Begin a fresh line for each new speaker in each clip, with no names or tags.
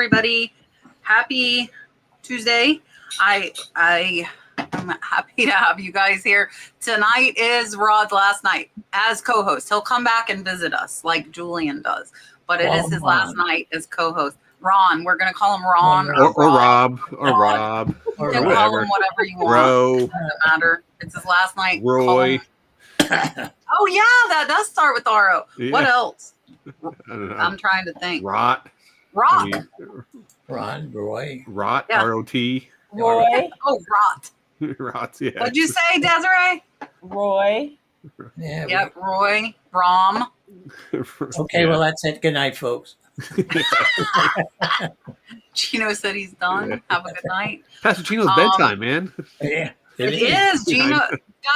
everybody. Happy Tuesday. I'm happy to have you guys here. Tonight is Rod's last night as co-host. He'll come back and visit us like Julian does, but it is his last night as co-host. Ron, we're going to call him Ron
or Rob. You
can call him whatever you want.
Ro.
It doesn't matter. It's his last night.
Roy.
Oh yeah, that does start with R-O. Yeah. What else?
I don't know.
I'm trying to think.
Rock.
Ron, Roy.
Rot,
yeah.
R-O-T.
Roy.
Oh, Rot.
Rot, yeah.
What'd you say, Desiree?
Roy.
Yeah.
Yep, Roy. Rom.
Okay, well, that's it. Good night, folks.
Geno said he's done. Yeah. Have a good night.
Pastor Gino's bedtime, man.
Yeah.
It is, Geno.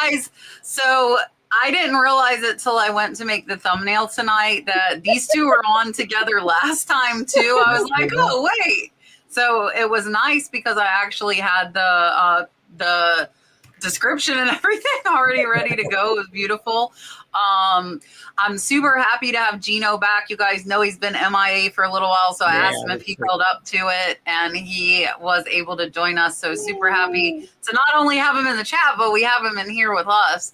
Guys, so I didn't realize it till I went to make the thumbnail tonight that these two were on together last time too. I was like, oh wait. So it was nice because I actually had the description and everything already ready to go. It was beautiful. I'm super happy to have Geno back. You guys know he's been MIA for a little while, so I asked him if he held up to it, and he was able to join us. So super happy to not only have him in the chat, but we have him in here with us,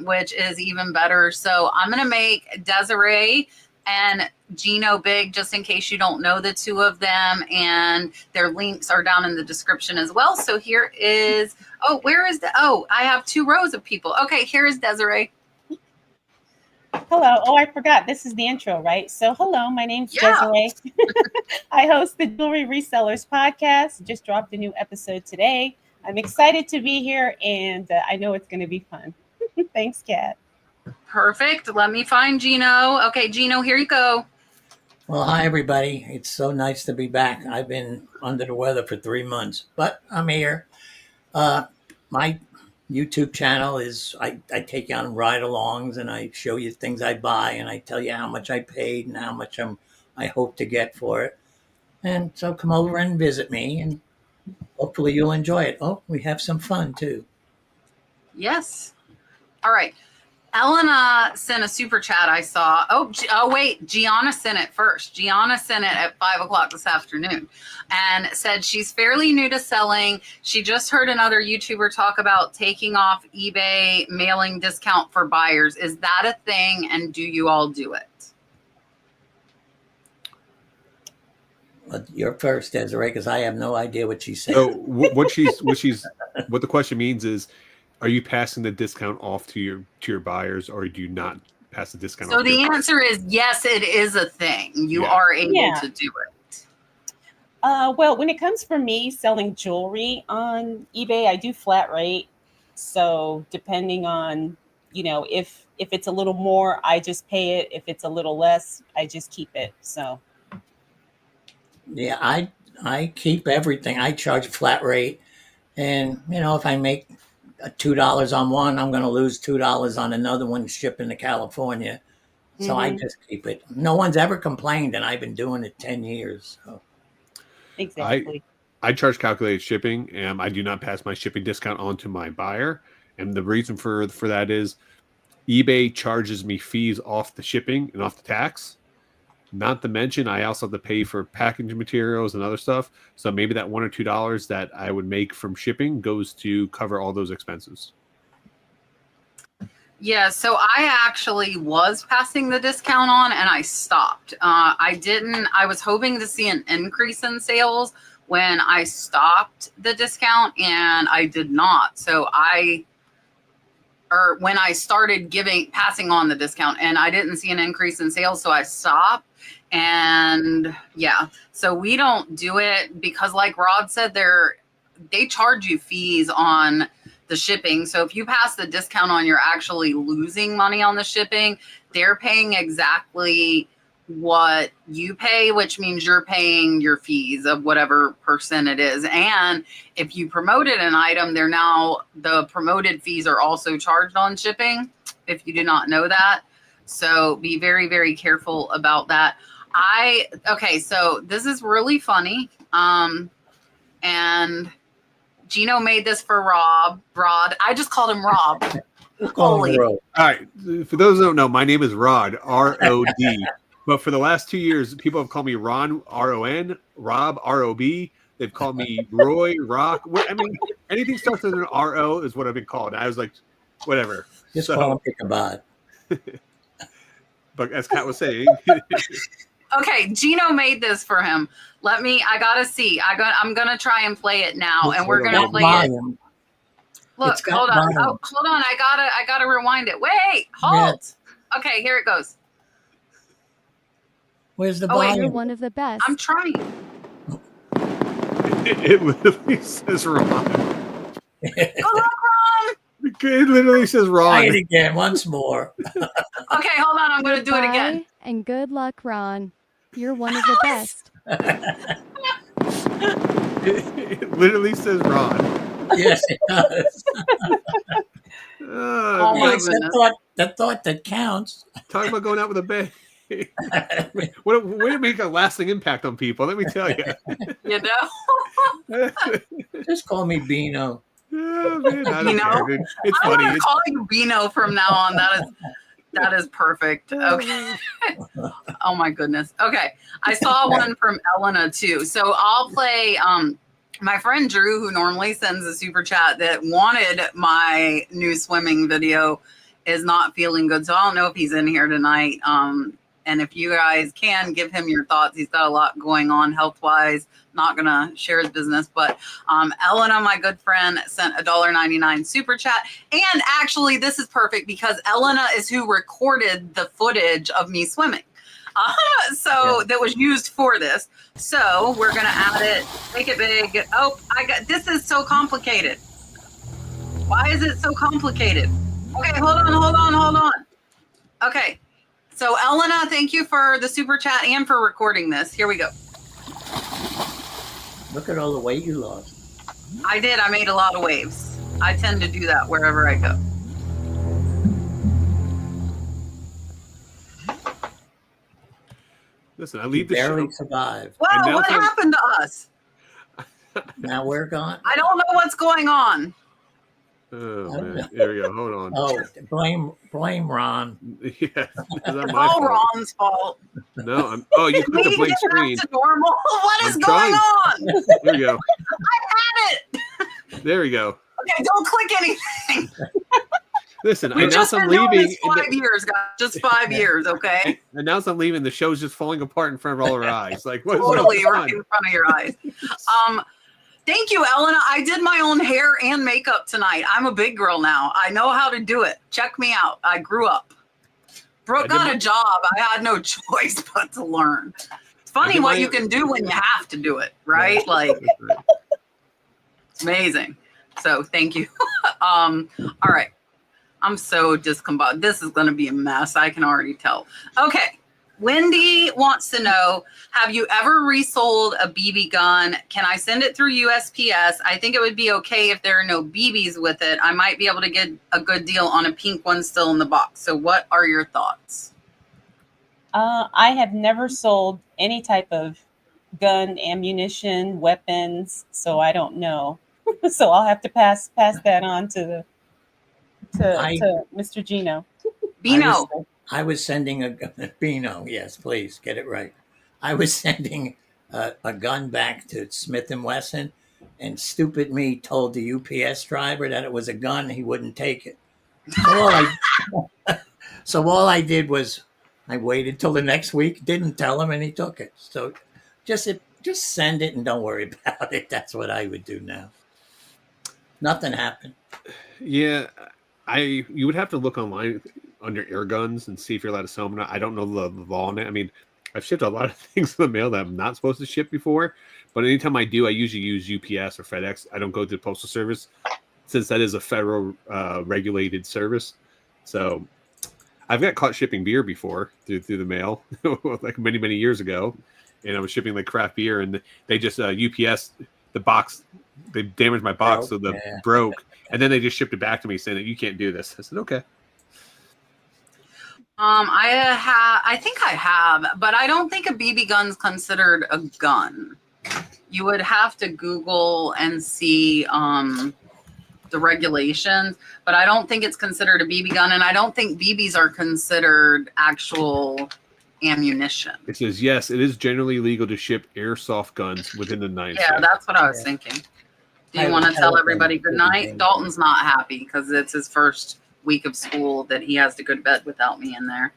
which is even better. So I'm going to make Desiree and Geno big, just in case you don't know the two of them, and their links are down in the description as well. So here is, I have 2 rows of people. Okay, here is Desiree.
Hello. Oh, I forgot. This is the intro, right? So hello, my name's Desiree. I host the Jewelry Resellers podcast. Just dropped a new episode today. I'm excited to be here, and I know it's going to be fun. Thanks, Kat.
Perfect. Let me find Geno. Okay, Geno, here you go.
Well, hi, everybody. It's so nice to be back. I've been under the weather for 3 months, but I'm here. My YouTube channel is, I take you on ride-alongs, and I show you things I buy, and I tell you how much I paid and how much I hope to get for it. And so come over and visit me, and hopefully you'll enjoy it. Oh, we have some fun, too.
Yes. All right. Elena sent a super chat I saw. Oh wait, Gianna sent it first. Gianna sent it at 5:00 this afternoon and said she's fairly new to selling. She just heard another YouTuber talk about taking off eBay mailing discount for buyers. Is that a thing, and do you all do it?
Well, you're first, Desiree, because I have no idea what she's saying.
So what the question means is, are you passing the discount off to your buyers, or do you not pass the discount off?
So the answer is yes, it is a thing. You are able to do it.
Well, when it comes from me selling jewelry on eBay, I do flat rate. So depending on, if it's a little more, I just pay it. If it's a little less, I just keep it. So.
Yeah, I keep everything. I charge a flat rate. And, if I make $2 on one, I'm going to lose $2 on another one shipping to California. So I just keep it. No one's ever complained, and I've been doing it 10 years. So.
Exactly.
I charge calculated shipping, and I do not pass my shipping discount on to my buyer. And the reason for that is eBay charges me fees off the shipping and off the tax. Not to mention, I also have to pay for packaging materials and other stuff. So maybe that $1 or $2 that I would make from shipping goes to cover all those expenses.
Yeah, so I actually was passing the discount on, and I stopped. I was hoping to see an increase in sales when I stopped the discount, and I did not. So when I started passing on the discount, and I didn't see an increase in sales, so I stopped. And yeah, so we don't do it because, like Rod said, they charge you fees on the shipping. So if you pass the discount on, you're actually losing money on the shipping. They're paying exactly what you pay, which means you're paying your fees of whatever percent it is. And if you promoted an item, the promoted fees are also charged on shipping, if you do not know that. So be very, very careful about that. So this is really funny. And Geno made this for Rod. I just called him Rob.
All
right. For those who don't know, my name is Rod, R-O-D. But for the last 2 years, people have called me Ron, R-O-N, Rob, R-O-B. They've called me Roy, Rock. I mean, anything starts with an R-O is what I've been called. I was like, whatever.
Just call him Ichabod.
But as Kat was saying.
Okay, Geno made this for him. I gotta see. I'm gonna try and play it now, and we're gonna play it. Look, hold on. Oh, hold on. I gotta rewind it. Wait, halt. Yeah. Okay, here it goes.
Where's the volume?
You're one of the best.
I'm trying.
It literally says Ron.
Good luck, Ron.
It literally says Ron.
Try it again, once more.
Okay, hold on. I'm going to do it again.
And good luck, Ron. You're one of the best.
It literally says Ron.
Yes, it does.
Oh my goodness.
That thought that counts.
Talking about going out with a bang. Way to make a lasting impact on people, let me tell you.
You know?
Just call me Bino.
Oh, man,
Bino?
It's
I'm
funny.
going to call you Bino from now on. That is perfect. Okay. Oh my goodness. Okay. I saw one from Elena too. So I'll play my friend Drew, who normally sends a super chat that wanted my new swimming video, is not feeling good. So I don't know if he's in here tonight. And if you guys can give him your thoughts, he's got a lot going on health-wise. Not going to share his business, but Elena, my good friend, sent a $1.99 super chat. And actually, this is perfect because Elena is who recorded the footage of me swimming. That was used for this. So we're going to add it, make it big. Oh, this is so complicated. Why is it so complicated? Okay, hold on. Okay. So Elena, thank you for the super chat and for recording this. Here we go.
Look at all the weight you lost.
I did. I made a lot of waves. I tend to do that wherever I go.
Listen, I leave the
barely
show.
survived.
Well, what happened to us?
Now we're gone.
I don't know what's going on.
Oh, man. There we go. Hold on.
Oh, blame Ron.
Yeah.
It's all Ron's fault.
No, you clicked the blank screen.
To normal. What is going on?
There we go.
I had it.
There we go.
Okay, don't click anything.
Listen,
We
I announced
just
I'm
been doing
leaving.
this 5 years, guys. Just 5 years, okay?
I announced I'm leaving. The show's just falling apart in front of all our eyes. Like, what?
Totally right in front of your eyes. Thank you, Elena. I did my own hair and makeup tonight. I'm a big girl now. I know how to do it. Check me out. I grew up. Brooke got a job. I had no choice but to learn. It's funny what you can do when you have to do it, right? Like, it's amazing. So thank you. All right. I'm so discombobulated. This is going to be a mess. I can already tell. Okay. Wendy wants to know, have you ever resold a BB gun? Can I send it through USPS? I think it would be okay if there are no BBs with it. I might be able to get a good deal on a pink one still in the box. So what are your thoughts?
I have never sold any type of gun, ammunition, weapons, so I don't know. So I'll have to pass that on to Mr. Geno.
Bino.
I was sending a Bino. Yes, please get it right. I was sending a gun back to Smith & Wesson, and stupid me told the UPS driver that it was a gun. He wouldn't take it. So all I did was I waited till the next week, didn't tell him, and he took it. So just send it and don't worry about it. That's what I would do now. Nothing happened.
Yeah, you would have to look online on your air guns and see if you're allowed to sell them. I don't know the law on it. I mean, I've shipped a lot of things in the mail that I'm not supposed to ship before, but anytime I do, I usually use UPS or FedEx. I don't go to the Postal Service since that is a federal regulated service. So I've got caught shipping beer before through the mail, like many years ago, and I was shipping like craft beer, and they just UPS the box. They damaged my box, so broke, and then they just shipped it back to me saying that you can't do this. I said, okay.
I think I have, but I don't think a BB gun's considered a gun. You would have to Google and see the regulations, but I don't think it's considered a BB gun, and I don't think BBs are considered actual ammunition.
It says, yes, it is generally legal to ship airsoft guns within the United
Yeah,
States.
that's what I was thinking. Do you want to tell everybody good night? Dalton's not happy because it's his first week of school that he has to go to bed without me in there.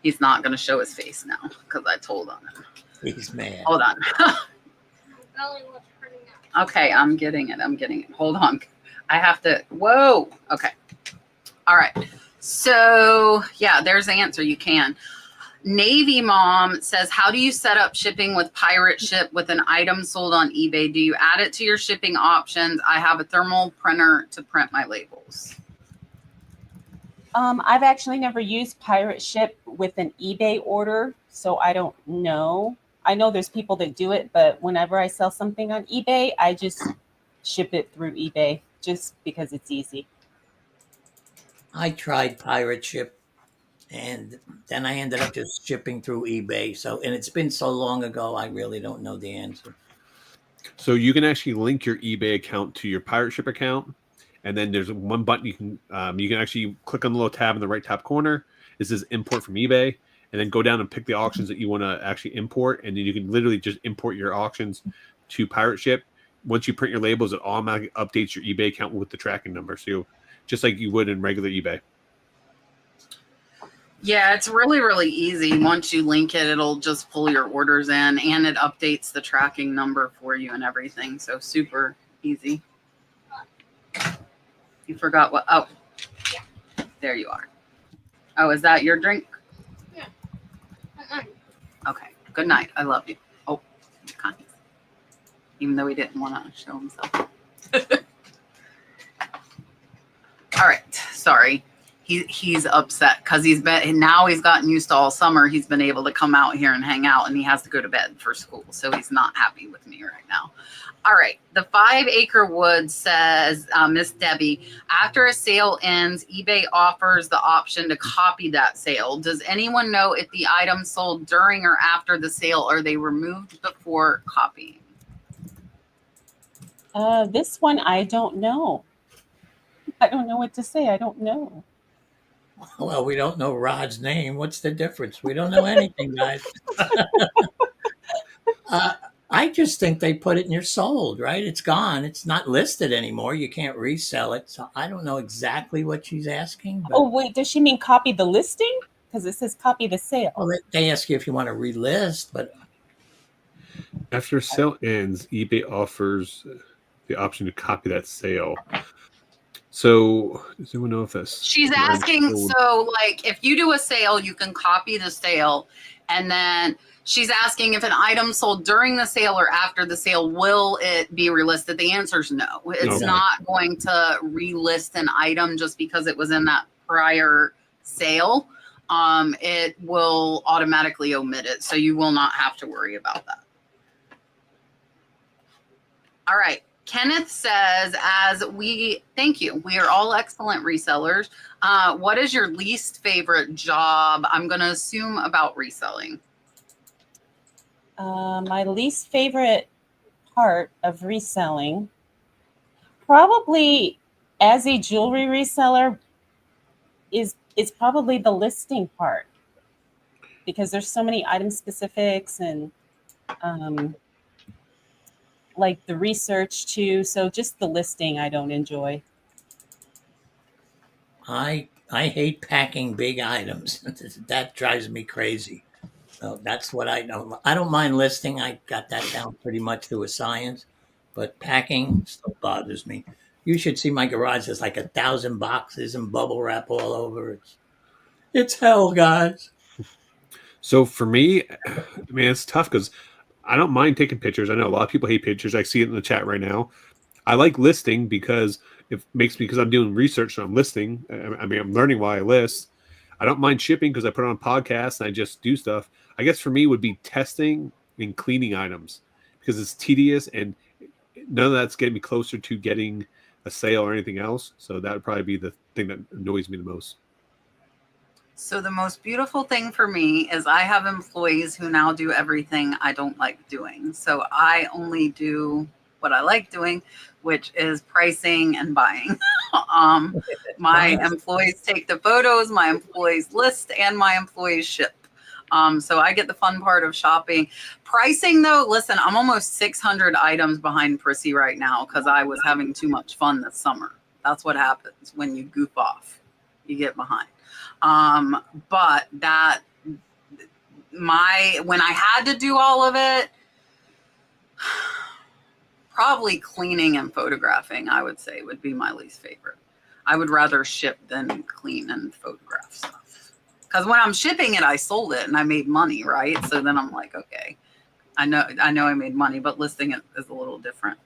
He's not going to show his face now because I told on him.
He's mad.
Hold on. Okay, I'm getting it. Hold on. I have to. Whoa. Okay. All right. So, yeah, there's the answer. You can. Navy Mom says, how do you set up shipping with Pirate Ship with an item sold on eBay? Do you add it to your shipping options? I have a thermal printer to print my labels.
I've actually never used Pirate Ship with an eBay order, so I don't know. I know there's people that do it, but whenever I sell something on eBay, I just ship it through eBay just because it's easy.
I tried Pirate Ship, and then I ended up just shipping through eBay. So, and it's been so long ago, I really don't know the answer.
So you can actually link your eBay account to your Pirate Ship account, and then there's one button you can actually click on the little tab in the right top corner. This is import from eBay, and then go down and pick the auctions that you want to actually import, and then you can literally just import your auctions to Pirate Ship. Once you print your labels, it automatically updates your eBay account with the tracking number. So just like you would in regular eBay.
Yeah, it's really, really easy. Once you link it, it'll just pull your orders in, and it updates the tracking number for you and everything. So super easy. You forgot what? Oh, yeah. There you are. Oh, is that your drink?
Yeah.
Okay. Good night. I love you. Oh, kind. Even though he didn't want to show himself. All right. Sorry. He's upset because he's gotten used to all summer. He's been able to come out here and hang out, and he has to go to bed for school. So he's not happy with me right now. All right. The 5 Acre Wood says, Miss Debbie, after a sale ends, eBay offers the option to copy that sale. Does anyone know if the items sold during or after the sale, are they removed before copying?
This one, I don't know. I don't know what to say. I don't know.
Well, we don't know Rod's name. What's the difference? We don't know anything, guys. I just think they put it in your sold, right? It's gone. It's not listed anymore. You can't resell it. So I don't know exactly what she's asking. But,
Oh, wait, does she mean copy the listing? Because it says copy the sale.
well, they ask you if you want to relist, but
After sale ends, eBay offers the option to copy that sale. So does anyone know if that's...
She's asking, so like if you do a sale, you can copy the sale, and then she's asking if an item sold during the sale or after the sale, will it be relisted? The answer is no. It's not going to relist an item just because it was in that prior sale. It will automatically omit it, so you will not have to worry about that. All right. Kenneth says, thank you. We are all excellent resellers. What is your least favorite job? I'm going to assume about reselling.
My least favorite part of reselling, probably as a jewelry reseller, is probably the listing part, because there's so many item specifics and like the research too. So just the listing I don't enjoy.
I hate packing big items. That drives me crazy. So that's what I don't. I don't mind listing. I got that down pretty much to a science, but packing still bothers me. You should see my garage. There's like 1,000 boxes and bubble wrap all over. It's hell, guys.
So for me, I mean, it's tough because I don't mind taking pictures. I know a lot of people hate pictures. I see it in the chat right now. I like listing because it makes me, because I'm doing research and I'm listing. I mean, I'm learning while I list. I don't mind shipping because I put it on podcasts and I just do stuff. I guess for me would be testing and cleaning items because it's tedious and none of that's getting me closer to getting a sale or anything else. So that would probably be the thing that annoys me the most.
So the most beautiful thing for me is I have employees who now do everything I don't like doing. So I only do what I like doing, which is pricing and buying. My employees take the photos, my employees list, and my employees ship. So I get the fun part of shopping. Pricing, though, listen, I'm almost 600 items behind Prissy right now because I was having too much fun this summer. That's what happens when you goof off. You get behind. But that, when I had to do all of it, probably cleaning and photographing, I would say, would be my least favorite. I would rather ship than clean and photograph stuff. Because when I'm shipping it, I sold it and I made money, right? So then I'm like, okay, I know I made money, but listing it is a little different.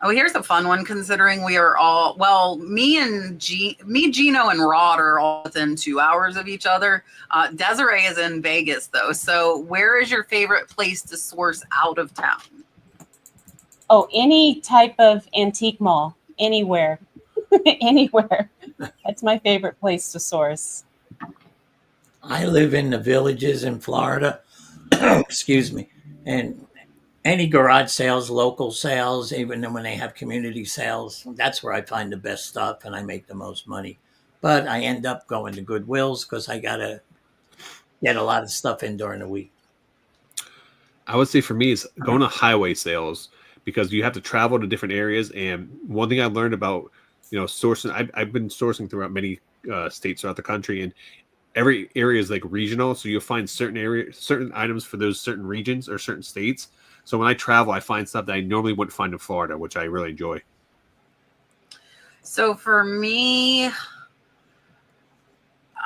Oh, here's a fun one, considering we are all, well, me, Geno, and Rod are all within 2 hours of each other. Desiree is in Vegas, though. So where is your favorite place to source out of town?
Oh, any type of antique mall, anywhere, anywhere. That's my favorite place to source.
I live in the villages in Florida. Excuse me. And any garage sales, local sales, even when they have community sales, that's where I find the best stuff and I make the most money. But I end up going to Goodwill's because I got to get a lot of stuff in during the week.
I would say for me is going to highway sales because you have to travel to different areas. And one thing I learned about, sourcing, I've been sourcing throughout many states throughout the country, and every area is like regional. So you'll find certain items for those certain regions or certain states. So when I travel, I find stuff that I normally wouldn't find in Florida, which I really enjoy.
So for me,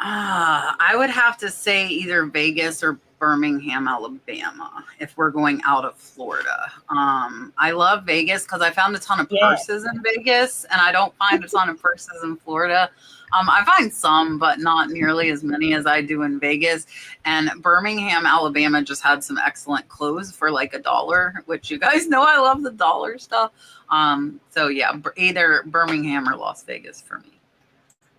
I would have to say either Vegas or Birmingham, Alabama, if we're going out of Florida. I love Vegas because I found a ton of purses in Vegas, and I don't find a ton of purses in Florida. I find some, but not nearly as many as I do in Vegas. And Birmingham, Alabama just had some excellent clothes for like $1, which you guys know I love the dollar stuff. So yeah, either Birmingham or Las Vegas for me.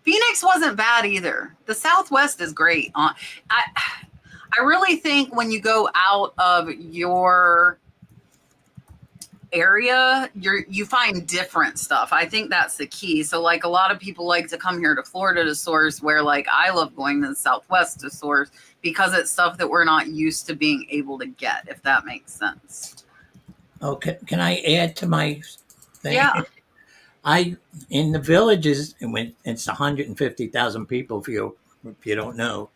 Phoenix wasn't bad either. The Southwest is great. I really think when you go out of your area, you find different stuff. I think that's the key. So like a lot of people like to come here to Florida to source, where like I love going to the Southwest to source because it's stuff that we're not used to being able to get, if that makes sense.
Okay, can I add to my thing?
Yeah.
In the villages, and when it's 150,000 people, if you don't know,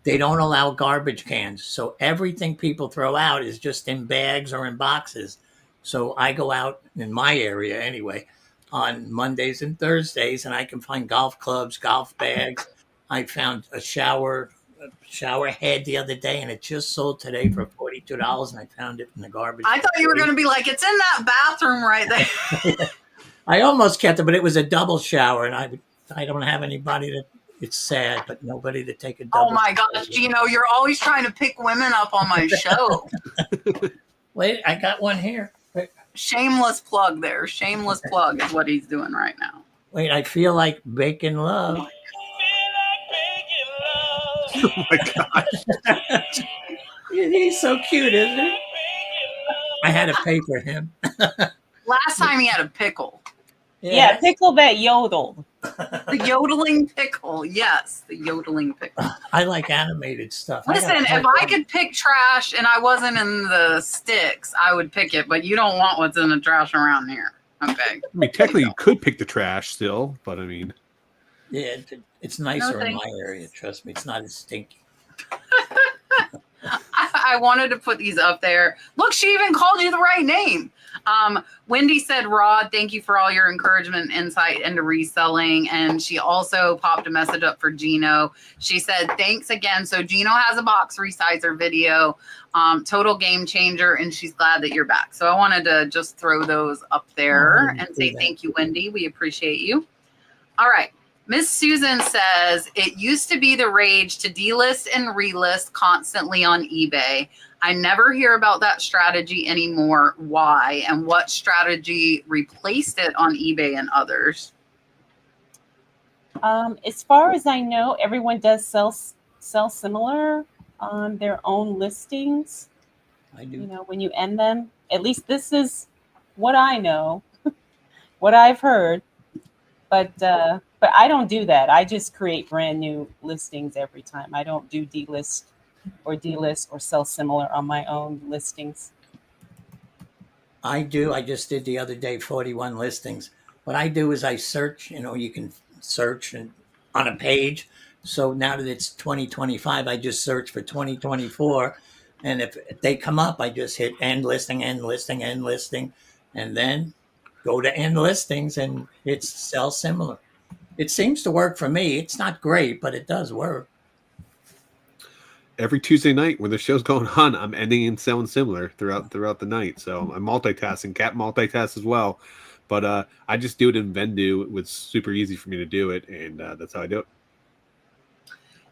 they don't allow garbage cans. So everything people throw out is just in bags or in boxes. So I go out in my area anyway on Mondays and Thursdays, and I can find golf clubs, golf bags. I found a shower head the other day, and it just sold today for $42, and I found it in the garbage.
I thought you were going to be like, it's in that bathroom right there.
I almost kept it, but it was a double shower, and I don't have anybody to. It's sad, but nobody to take a double.
Oh my gosh, Geno, you're always trying to pick women up on my show.
Wait, I got one here.
Shameless plug there. Shameless plug is what he's doing right now.
Wait, I feel like making love.
Oh my gosh.
He's so cute, isn't he? I had to pay for him.
Last time he had a pickle.
Yeah, pickle that yodeled.
The yodeling pickle. Yes, the yodeling pickle.
I like animated stuff.
Listen, if I could pick trash and I wasn't in the sticks, I would pick it, but you don't want what's in the trash around here. Okay.
I mean, technically you could pick the trash still, but I mean.
Yeah, it's nicer in my area. Trust me, it's not as stinky.
I wanted to put these up there. Look, she even called you the right name. Wendy said, Rod, thank you for all your encouragement and insight into reselling. And she also popped a message up for Geno. She said, thanks again. So Geno has a box resizer video, total game changer, and she's glad that you're back. So I wanted to just throw those up there and say thank you, Wendy. We appreciate you. All right. Miss Susan says, it used to be the rage to delist and relist constantly on eBay. I never hear about that strategy anymore. Why? And what strategy replaced it on eBay and others?
As far as I know, everyone does sell similar on their own listings.
I do.
You know, when you end them, at least this is what I know, what I've heard. But I don't do that. I just create brand new listings every time. I don't do delist or sell similar on my own listings.
I do. I just did the other day 41 listings. What I do is I search, you can search and on a page. So now that it's 2025, I just search for 2024. And if they come up, I just hit end listing, end listing, end listing, and then go to end listings and it's sell similar. It seems to work for me. It's not great, but it does work.
Every Tuesday night when the show's going on, I'm ending and selling similar throughout the night. So I'm multitasking, Cat multitask as well. But I just do it in Vendu. It's super easy for me to do it, and that's how I do it.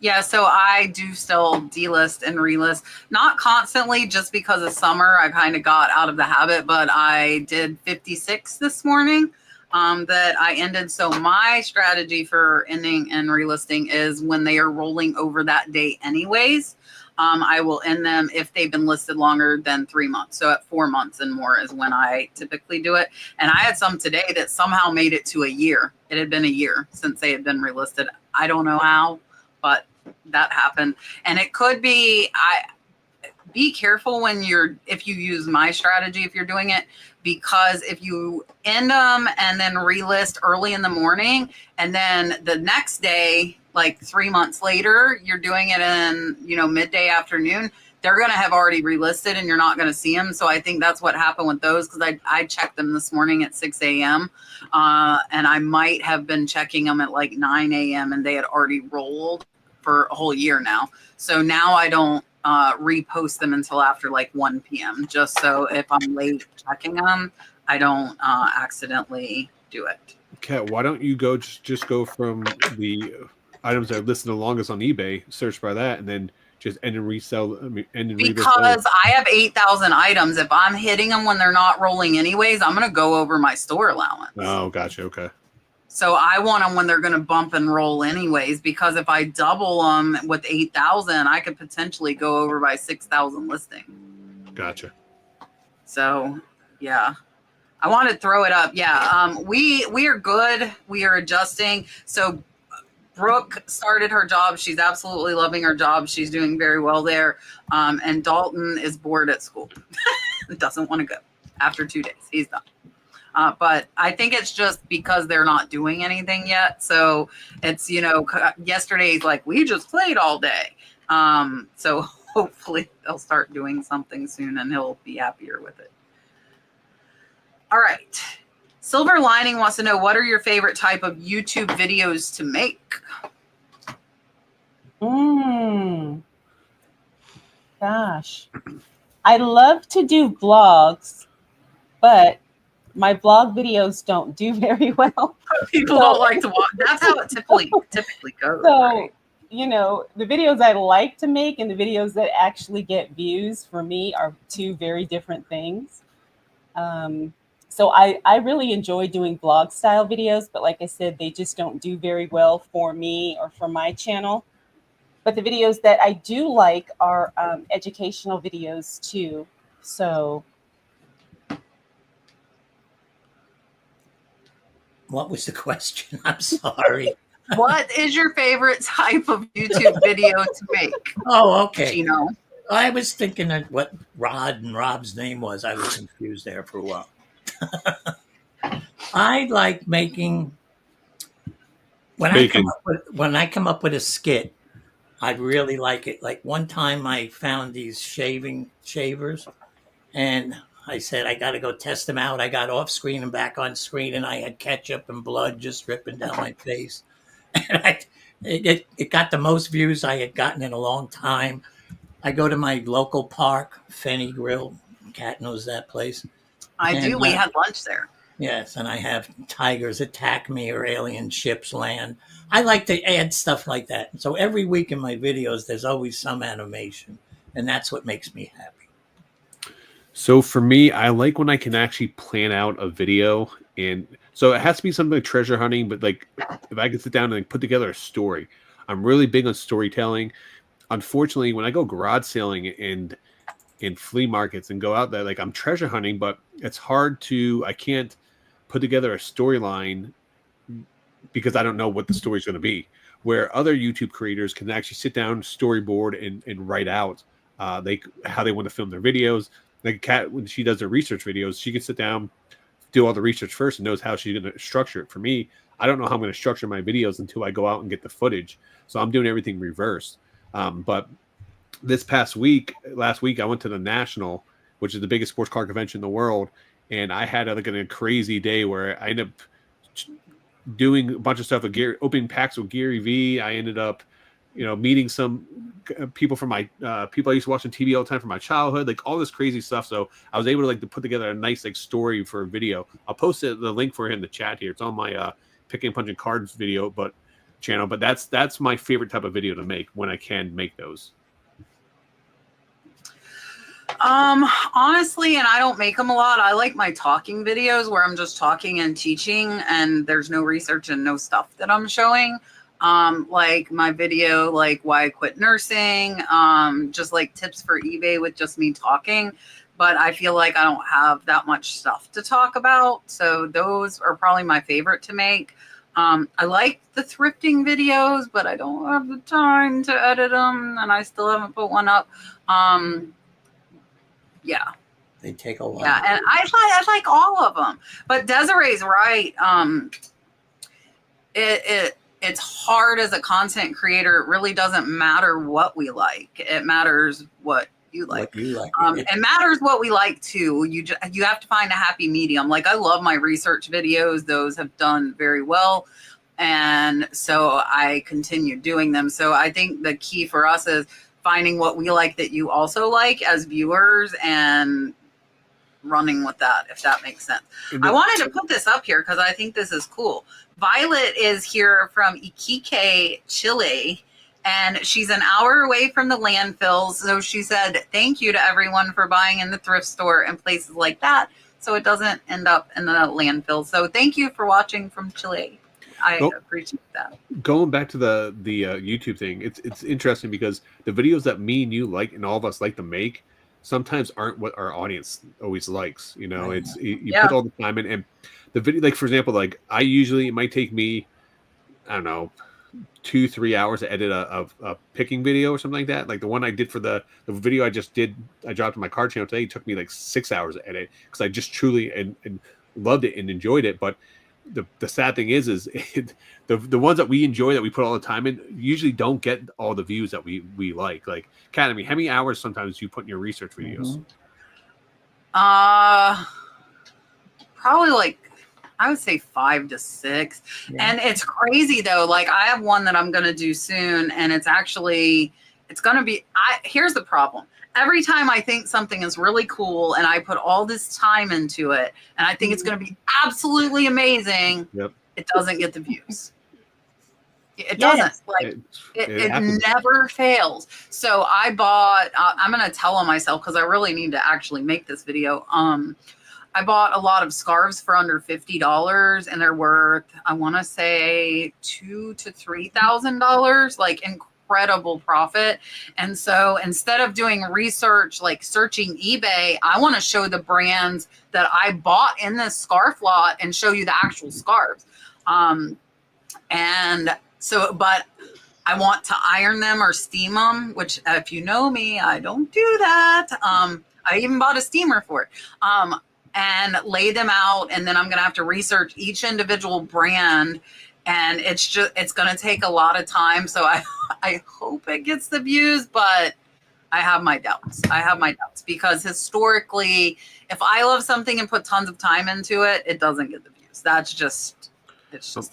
Yeah, so I do still delist and relist, not constantly, just because of summer. I kind of got out of the habit, but I did 56 this morning that I ended. So my strategy for ending and relisting is when they are rolling over that day anyways, I will end them if they've been listed longer than 3 months. So at 4 months and more is when I typically do it. And I had some today that somehow made it to a year. It had been a year since they had been relisted. I don't know how, but that happened. And it could be, be careful if you use my strategy, if you're doing it, because if you end them and then relist early in the morning, and then the next day, like 3 months later, you're doing it in, midday afternoon, they're going to have already relisted and you're not going to see them. So I think that's what happened with those, because I checked them this morning at 6 a.m. And I might have been checking them at like 9 a.m. and they had already rolled for a whole year now. So now I don't repost them until after like 1 p.m. just so if I'm late checking them, I don't accidentally do it.
Kat, why don't you just go from the items that are listed the longest on eBay, search by that, and then just end and resell.
Because I have 8,000 items. If I'm hitting them when they're not rolling anyways, I'm going to go over my store allowance.
Oh, gotcha. Okay.
So I want them when they're going to bump and roll anyways, because if I double them with 8,000, I could potentially go over by 6,000 listing.
Gotcha.
So, yeah. I want to throw it up. Yeah. We are good. We are adjusting. So Brooke started her job. She's absolutely loving her job. She's doing very well there. And Dalton is bored at school. Doesn't want to go after 2 days. He's done. But I think it's just because they're not doing anything yet. So it's, yesterday's like, we just played all day. So hopefully they'll start doing something soon and he'll be happier with it. All right. Silver Lining wants to know, what are your favorite type of YouTube videos to make?
Gosh. I love to do vlogs, but my vlog videos don't do very well.
People don't like to watch. That's how it typically goes.
So,
right?
The videos I like to make and the videos that actually get views for me are two very different things. So I really enjoy doing vlog style videos, but like I said, they just don't do very well for me or for my channel. But the videos that I do like are educational videos too. So.
What was the question? I'm sorry.
What is your favorite type of YouTube video to make?
Oh, okay.
Geno.
I was thinking of what Rod and Rob's name was. I was confused there for a while. I like making when I come up with a skit. I really like it. Like one time I found these shavers, and I said I got to go test them out. I got off screen and back on screen, and I had ketchup and blood just dripping down my face. And it got the most views I had gotten in a long time. I go to my local park, Fenny Grill. Kat knows that place.
I do. We had lunch there.
Yes, and I have tigers attack me or alien ships land. I like to add stuff like that. So every week in my videos, there's always some animation, and that's what makes me happy.
So for me, I like when I can actually plan out a video, and so it has to be something like treasure hunting, but like if I can sit down and put together a story. I'm really big on storytelling. Unfortunately, when I go garage selling and in flea markets and go out there, like I'm treasure hunting, but I can't put together a storyline because I don't know what the story's going to be. Where other YouTube creators can actually sit down, storyboard, and write out how they want to film their videos. Like Kat, when she does her research videos, she can sit down, do all the research first, and knows how she's going to structure it. For me, I don't know how I'm going to structure my videos until I go out and get the footage. So I'm doing everything reversed. But last week, I went to the National, which is the biggest sports car convention in the world, and I had a crazy day where I ended up doing a bunch of stuff with opening packs with Gary V. I ended up, meeting some people from my people I used to watch on TV all the time from my childhood, like all this crazy stuff. So I was able to put together a nice story for a video. I'll post the link for it in the chat here. It's on my picking and punching cards video, channel. But that's my favorite type of video to make when I can make those.
Honestly, and I don't make them a lot. I like my talking videos where I'm just talking and teaching and there's no research and no stuff that I'm showing. Like my video, like why I quit nursing, just like tips for eBay with just me talking. But I feel like I don't have that much stuff to talk about. So those are probably my favorite to make. I like the thrifting videos, but I don't have the time to edit them and I still haven't put one up. Yeah.
They take a while.
Yeah, and I like all of them. But Desiree's right. It's hard as a content creator. It really doesn't matter what we like. It matters what you like. It matters what we like too. You have to find a happy medium. Like I love my research videos. Those have done very well. And so I continue doing them. So I think the key for us is finding what we like that you also like as viewers and running with that, if that makes sense. I wanted to put this up here because I think this is cool. Violet is here from Iquique, Chile, and she's an hour away from the landfills. So she said, thank you to everyone for buying in the thrift store and places like that so it doesn't end up in the landfill. So thank you for watching from Chile. I appreciate that.
Going back to the YouTube thing, it's interesting because the videos that me and you like and all of us like to make sometimes aren't what our audience always likes. You put all the time in, and the video, like for example, like it might take me, I don't know, 2-3 hours to edit a picking video or something like that. Like the one I did for the video I dropped on my card channel today, it took me like 6 hours to edit because I just truly and loved it and enjoyed it. But the sad thing is the ones that we enjoy, that we put all the time in, usually don't get all the views that we like. Like, Kat, I mean, how many hours sometimes do you put in your research videos?
Probably like, I would say 5 to 6. Yeah. And it's crazy though. Like I have one that I'm going to do soon, and it's going to be, here's the problem. Every time I think something is really cool and I put all this time into it and I think it's going to be absolutely amazing, It doesn't get the views. It doesn't. Like it never fails. So I bought, I'm going to tell on myself because I really need to actually make this video. I bought a lot of scarves for under $50 and they're worth, I want to say $2,000 to $3,000, like incredible profit. And so instead of doing research, like searching eBay, I want to show the brands that I bought in this scarf lot and show you the actual scarves. And so, but I want to iron them or steam them, which if you know me, I don't do that. I even bought a steamer for it. And lay them out. And then I'm going to have to research each individual brand. And it's going to take a lot of time. So I hope it gets the views, but I have my doubts. Because historically, if I love something and put tons of time into it, it doesn't get the views. It's just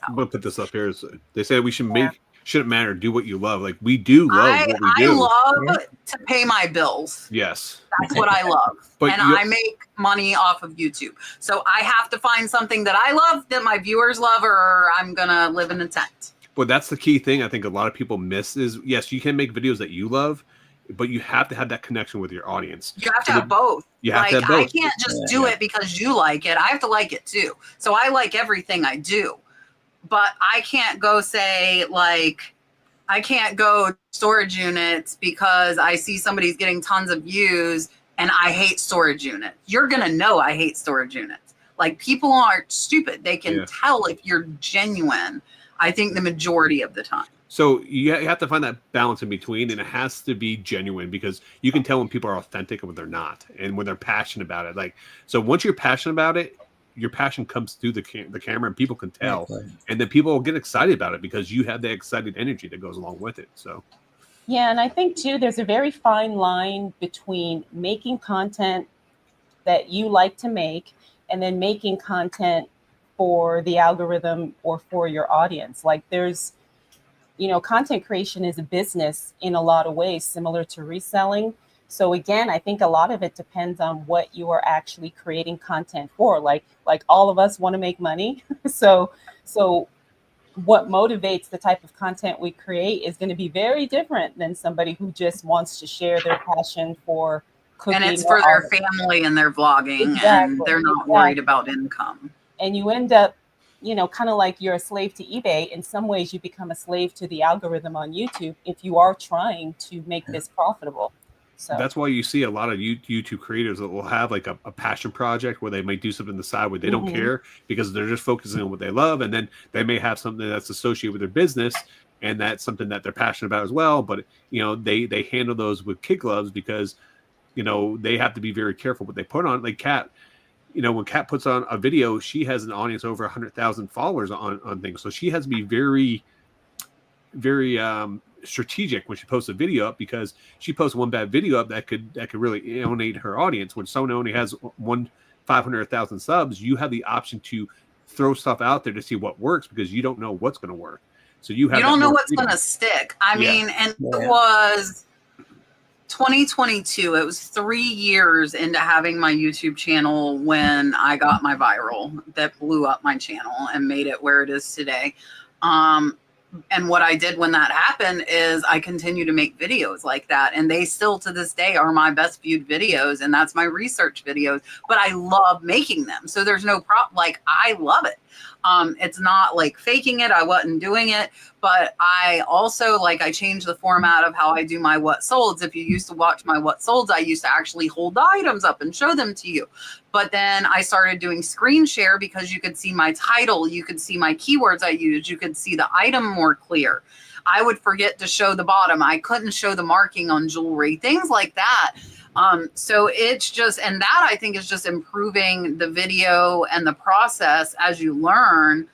how
I'm going to put this up here. They say we should shouldn't matter. Do what you love. Like we do love what we do.
I love to pay my bills.
Yes.
That's what I love. And I make money off of YouTube. So I have to find something that I love, that my viewers love, or I'm going to live in a tent.
But that's the key thing I think a lot of people miss is, yes, you can make videos that you love, but you have to have that connection with your audience.
You have to have both.
You have to have both.
I can't just do it because you like it. I have to like it too. So I like everything I do. But I can't go say, like, I can't go storage units because I see somebody's getting tons of views and I hate storage units. You're going to know I hate storage units. Like, people aren't stupid. They can tell if you're genuine, I think, the majority of the time.
So you have to find that balance in between, and it has to be genuine, because you can tell when people are authentic and when they're not, and when they're passionate about it. Like, so once you're passionate about it, your passion comes through the camera, and people can tell, and then people will get excited about it because you have the excited energy that goes along with it. So,
yeah, and I think too, there's a very fine line between making content that you like to make and then making content for the algorithm or for your audience. Like, there's, you know, content creation is a business in a lot of ways, similar to reselling. So again, I think a lot of it depends on what you are actually creating content for. Like all of us want to make money. So what motivates the type of content we create is going to be very different than somebody who just wants to share their passion for cooking.
And it's for their family and their vlogging, and they're not worried about income.
And you end up, you know, kind of like you're a slave to eBay. In some ways, you become a slave to the algorithm on YouTube if you are trying to make this profitable. So
that's why you see a lot of YouTube creators that will have like a passion project where they might do something on the side where they don't care, because they're just focusing on what they love. And then they may have something that's associated with their business, and that's something that they're passionate about as well. But, you know, they handle those with kid gloves, because, you know, they have to be very careful what they put on. Like Kat, you know, when Kat puts on a video, she has an audience over 100,000 followers on things. So she has to be very, very strategic when she posts a video up, because she posts one bad video up that could really alienate her audience. When someone only has 500,000 subs, you have the option to throw stuff out there to see what works, because you don't know what's going to work. So you don't
know what's going to stick. I mean, and it was 2022. It was 3 years into having my YouTube channel when I got my viral that blew up my channel and made it where it is today. And what I did when that happened is I continue to make videos like that. And they still to this day are my best viewed videos. And that's my research videos. But I love making them. So there's no problem. Like, I love it. It's not like faking it. I wasn't doing it. But I also, like, I changed the format of how I do my what solds. If you used to watch my what solds, I used to actually hold the items up and show them to you. But then I started doing screen share, because you could see my title, you could see my keywords I used, you could see the item more clear. I would forget to show the bottom. I couldn't show the marking on jewelry, things like that. So it's just, and that I think is just improving the video and the process as you learn.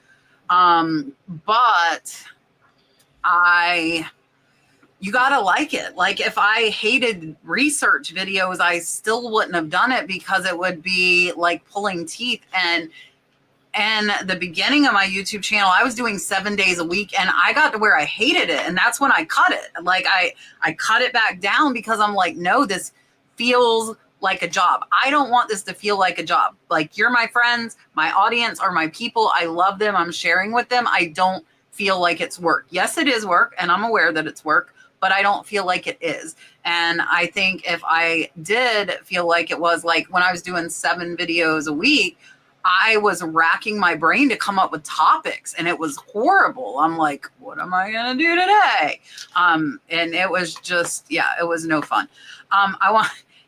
But you got to like it. Like, if I hated research videos, I still wouldn't have done it, because it would be like pulling teeth. And the beginning of my YouTube channel, I was doing 7 days a week, and I got to where I hated it. And that's when I cut it. Like, I cut it back down, because I'm like, no, this feels like a job. I don't want this to feel like a job. Like, you're my friends, my audience are my people. I love them. I'm sharing with them. I don't feel like it's work. Yes, it is work, and I'm aware that it's work, but I don't feel like it is. And I think if I did feel like it was, like when I was doing 7 videos a week, I was racking my brain to come up with topics, and it was horrible. I'm like, what am I going to do today? And it was just, it was no fun.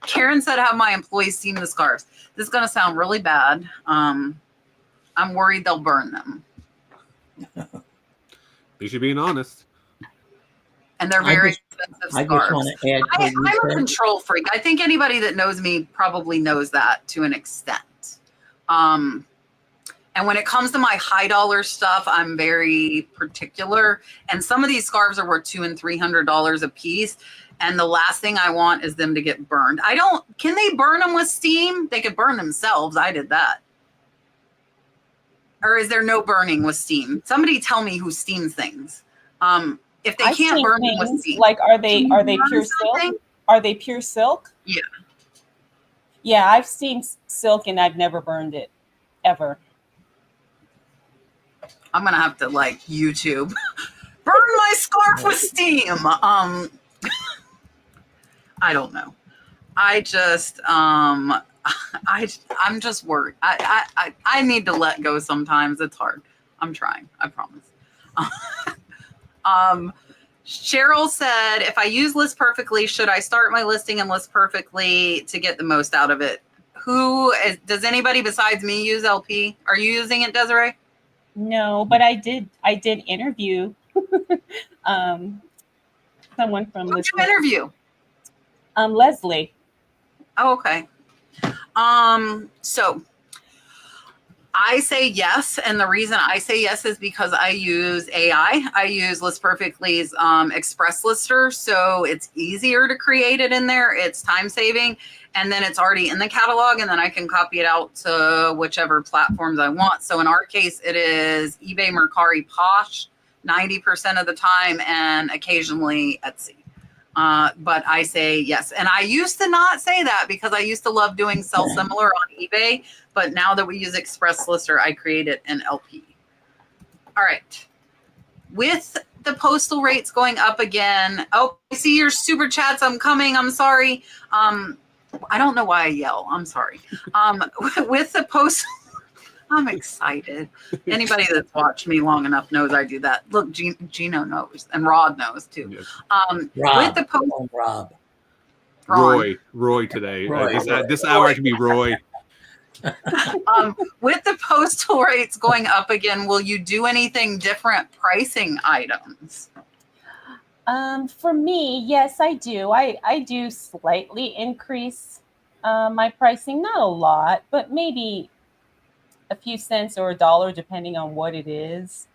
Karen said, have my employees steam the scarves. This is going to sound really bad. I'm worried they'll burn them.
You should be honest.
And they're very expensive scarves.
I just want to add.
I'm a control freak. I think anybody that knows me probably knows that to an extent. And when it comes to my high dollar stuff, I'm very particular. And some of these scarves are worth $200 and $300 a piece. And the last thing I want is them to get burned. Can they burn them with steam? They could burn themselves. I did that. Or is there no burning with steam? Somebody tell me who steams things. If they can't burn them with steam.
Like, are they pure silk? Are they pure silk?
Yeah.
Yeah, I've steamed silk and I've never burned it, ever.
I'm going to have to, like, YouTube. Burn my scarf with steam. I don't know. I just, I'm just worried. I need to let go sometimes. It's hard. I'm trying. I promise. Cheryl said, if I use List Perfectly, should I start my listing and List Perfectly to get the most out of it? Does anybody besides me use LP? Are you using it, Desiree?
No, but I did interview someone from
Who'd
this
you interview?
Leslie.
Oh, okay. So I say yes, and the reason I say yes is because I use AI. I use List Perfectly's Express Lister, so it's easier to create it in there. It's time saving, and then it's already in the catalog, and then I can copy it out to whichever platforms I want. So in our case, it is eBay, Mercari, Posh, 90% of the time, and occasionally Etsy. But I say yes. And I used to not say that because I used to love doing sell similar on eBay. But now that we use Express Lister, I create it in LP. All right. With the postal rates going up again. Oh, I see your super chats. I'm coming. I'm sorry. I don't know why I yell. I'm sorry. With the postal, I'm excited. Anybody that's watched me long enough knows I do that. Look, Geno knows, and Rod knows too.
Yes.
Rob.
With the postal,
Rob.
Roy today.
Roy.
This hour I can be Roy.
With the postal rates going up again, will you do anything different pricing items?
For me, yes, I do. I do slightly increase my pricing, not a lot, but maybe a few cents or $1, depending on what it is.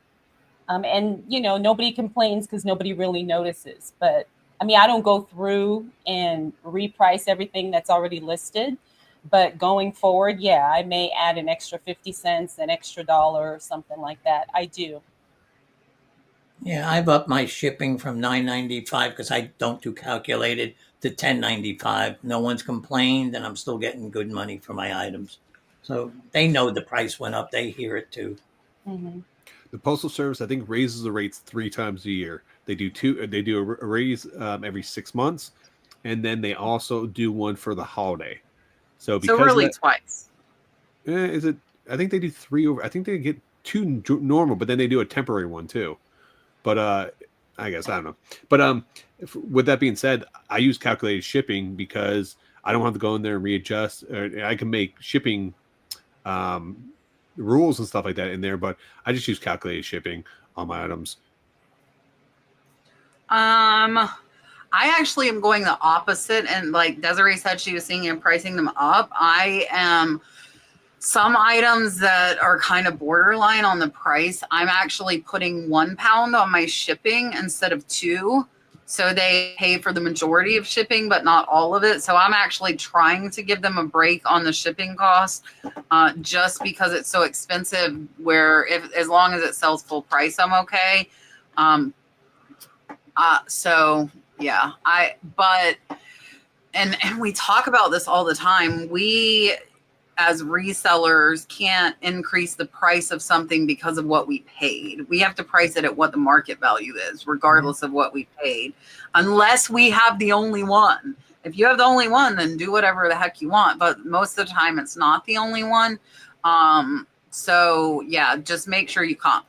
And nobody complains because nobody really notices. But I mean, I don't go through and reprice everything that's already listed. But going forward, yeah, I may add an extra 50 cents, an extra $1, or something like that. I do.
Yeah, I've upped my shipping from $9.95 because I don't do calculated to $10.95. No one's complained, and I'm still getting good money for my items. So they know the price went up. They hear it too.
Mm-hmm.
The Postal Service, I think, raises the rates 3 times a year. They do a raise every 6 months, and then they also do one for the holiday. So because
really twice.
Is it? I think they do 3 over. I think they get 2 normal, but then they do a temporary one too. But I guess I don't know. But with that being said, I use calculated shipping because I don't have to go in there and readjust. I can make shipping rules and stuff like that in there, but I just use calculated shipping on my items.
I actually am going the opposite, and like Desiree said, she was seeing and pricing them up. I am some items that are kind of borderline on the price. I'm actually putting £1 on my shipping instead of 2. So they pay for the majority of shipping, but not all of it. So I'm actually trying to give them a break on the shipping cost, just because it's so expensive. Where as long as it sells full price, I'm okay. So yeah, and we talk about this all the time. We, as resellers, can't increase the price of something because of what we paid. We have to price it at what the market value is, regardless of what we paid, unless we have the only one. If you have the only one, then do whatever the heck you want. But most of the time, it's not the only one. So yeah, just make sure you comp.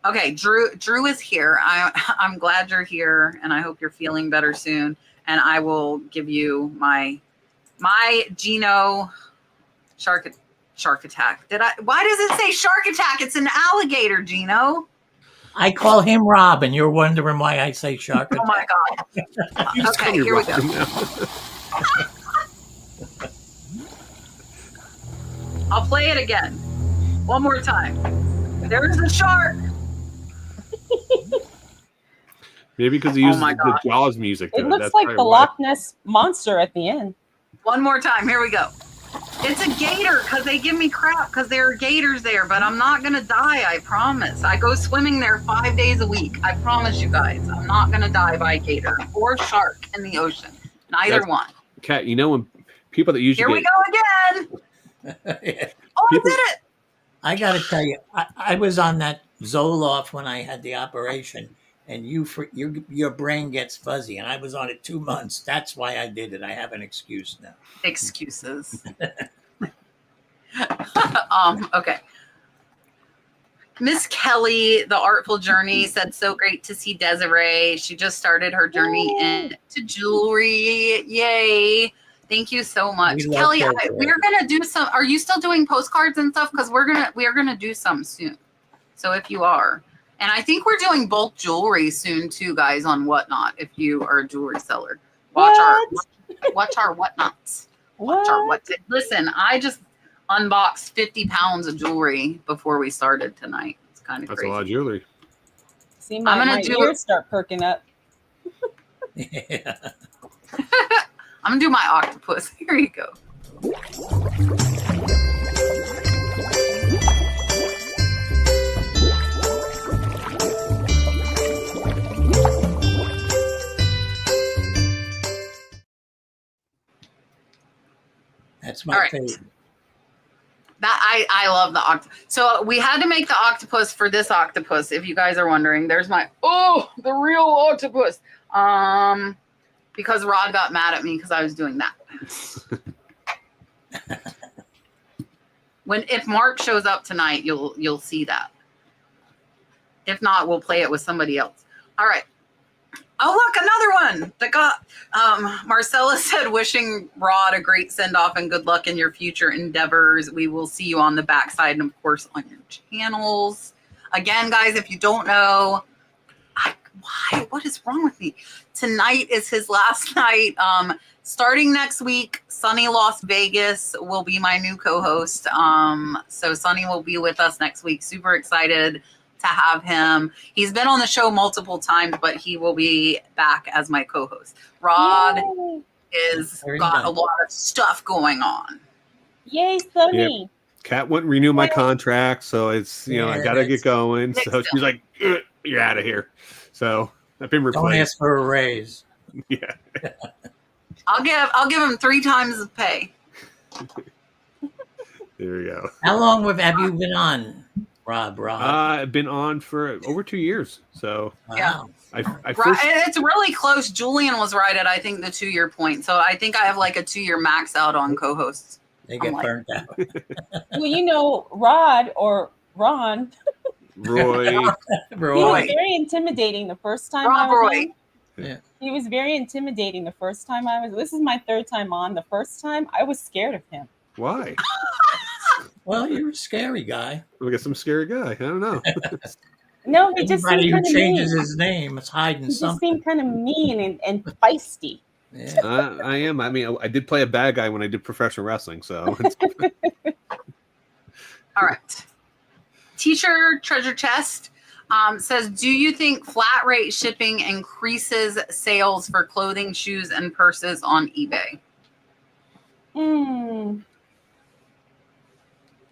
Okay, Drew is here. I'm glad you're here, and I hope you're feeling better soon. And I will give you my Geno shark attack. Why does it say shark attack? It's an alligator, Geno.
I call him Rob, and you're wondering why I say shark attack.
Oh my God. Okay, here we go. I'll play it again. One more time. There's a shark.
Maybe because he uses the Jaws music.
It looks like the Loch Ness Monster at the end.
One more time. Here we go. It's a gator because they give me crap because there are gators there, but I'm not going to die. I promise. I go swimming there 5 days a week. I promise you guys. I'm not going to die by a gator or shark in the ocean. Neither one.
Kat, when people that usually
we go again. Oh, I did it.
I got to tell you, I was on that Zoloft when I had the operation, and your brain gets fuzzy, and I was on it 2 months. That's why I did it. I have an excuse now.
Excuses. Okay. Miss Kelly, the Artful Journey, said, so great to see Desiree. She just started her journey into jewelry. Yay. Thank you so much.
We love
Kelly,
Desiree.
we're going to do some. Are you still doing postcards and stuff? Because we are going to do some soon. So if you are. And I think we're doing bulk jewelry soon too, guys, on Whatnot, if you are a jewelry seller. Watch our Whatnots. Watch our what. Listen, I just unboxed 50 pounds of jewelry before we started tonight. It's kind of
That's
crazy.
a lot of jewelry.
See, my ears start perking up.
Yeah.
I'm gonna do my octopus. Here you go.
That's my favorite.
That I love the octopus. So we had to make the octopus for this octopus. If you guys are wondering, there's my the real octopus. Because Rod got mad at me because I was doing that. If Mark shows up tonight, you'll see that. If not, we'll play it with somebody else. All right. Oh, look, another one that got Marcella said, wishing Rod a great send-off and good luck in your future endeavors. We will see you on the backside and, of course, on your channels. Again, guys, if you don't know, what is wrong with me? Tonight is his last night. Starting next week, Sunny Las Vegas will be my new co-host. So Sunny will be with us next week. Super excited to have him. He's been on the show multiple times, but he will be back as my co-host. Rod is got a lot of stuff going on.
Yay, Sunny.
Yep. Kat wouldn't renew my contract, so it's I gotta get going. So she's like, "You're out of here." So I've been replaced.
Don't ask for a raise.
Yeah.
I'll give him 3 times the pay.
There we go.
How long have you been on, Rob?
I've been on for over 2 years. So
yeah,
I first...
it's really close. Julian was right at I think the 2-year point. So I think I have like a 2-year max out on co-hosts.
They get burnt out.
Well, Rod or Ron.
Roy.
He was very intimidating the first time I was on.
Yeah.
He was very intimidating the first time I was. This is my 3rd time on. The first time I was scared of him.
Why?
Well, you're a scary guy.
Look at some scary guy. I don't know.
No, he just seemed
Anybody who
kind of
changes
mean.
his name is hiding
He
something.
just seemed kind of mean and feisty.
Yeah.
I am. I mean, I did play a bad guy when I did professional wrestling. So.
All right. Teacher Treasure Chest says, do you think flat rate shipping increases sales for clothing, shoes, and purses on eBay?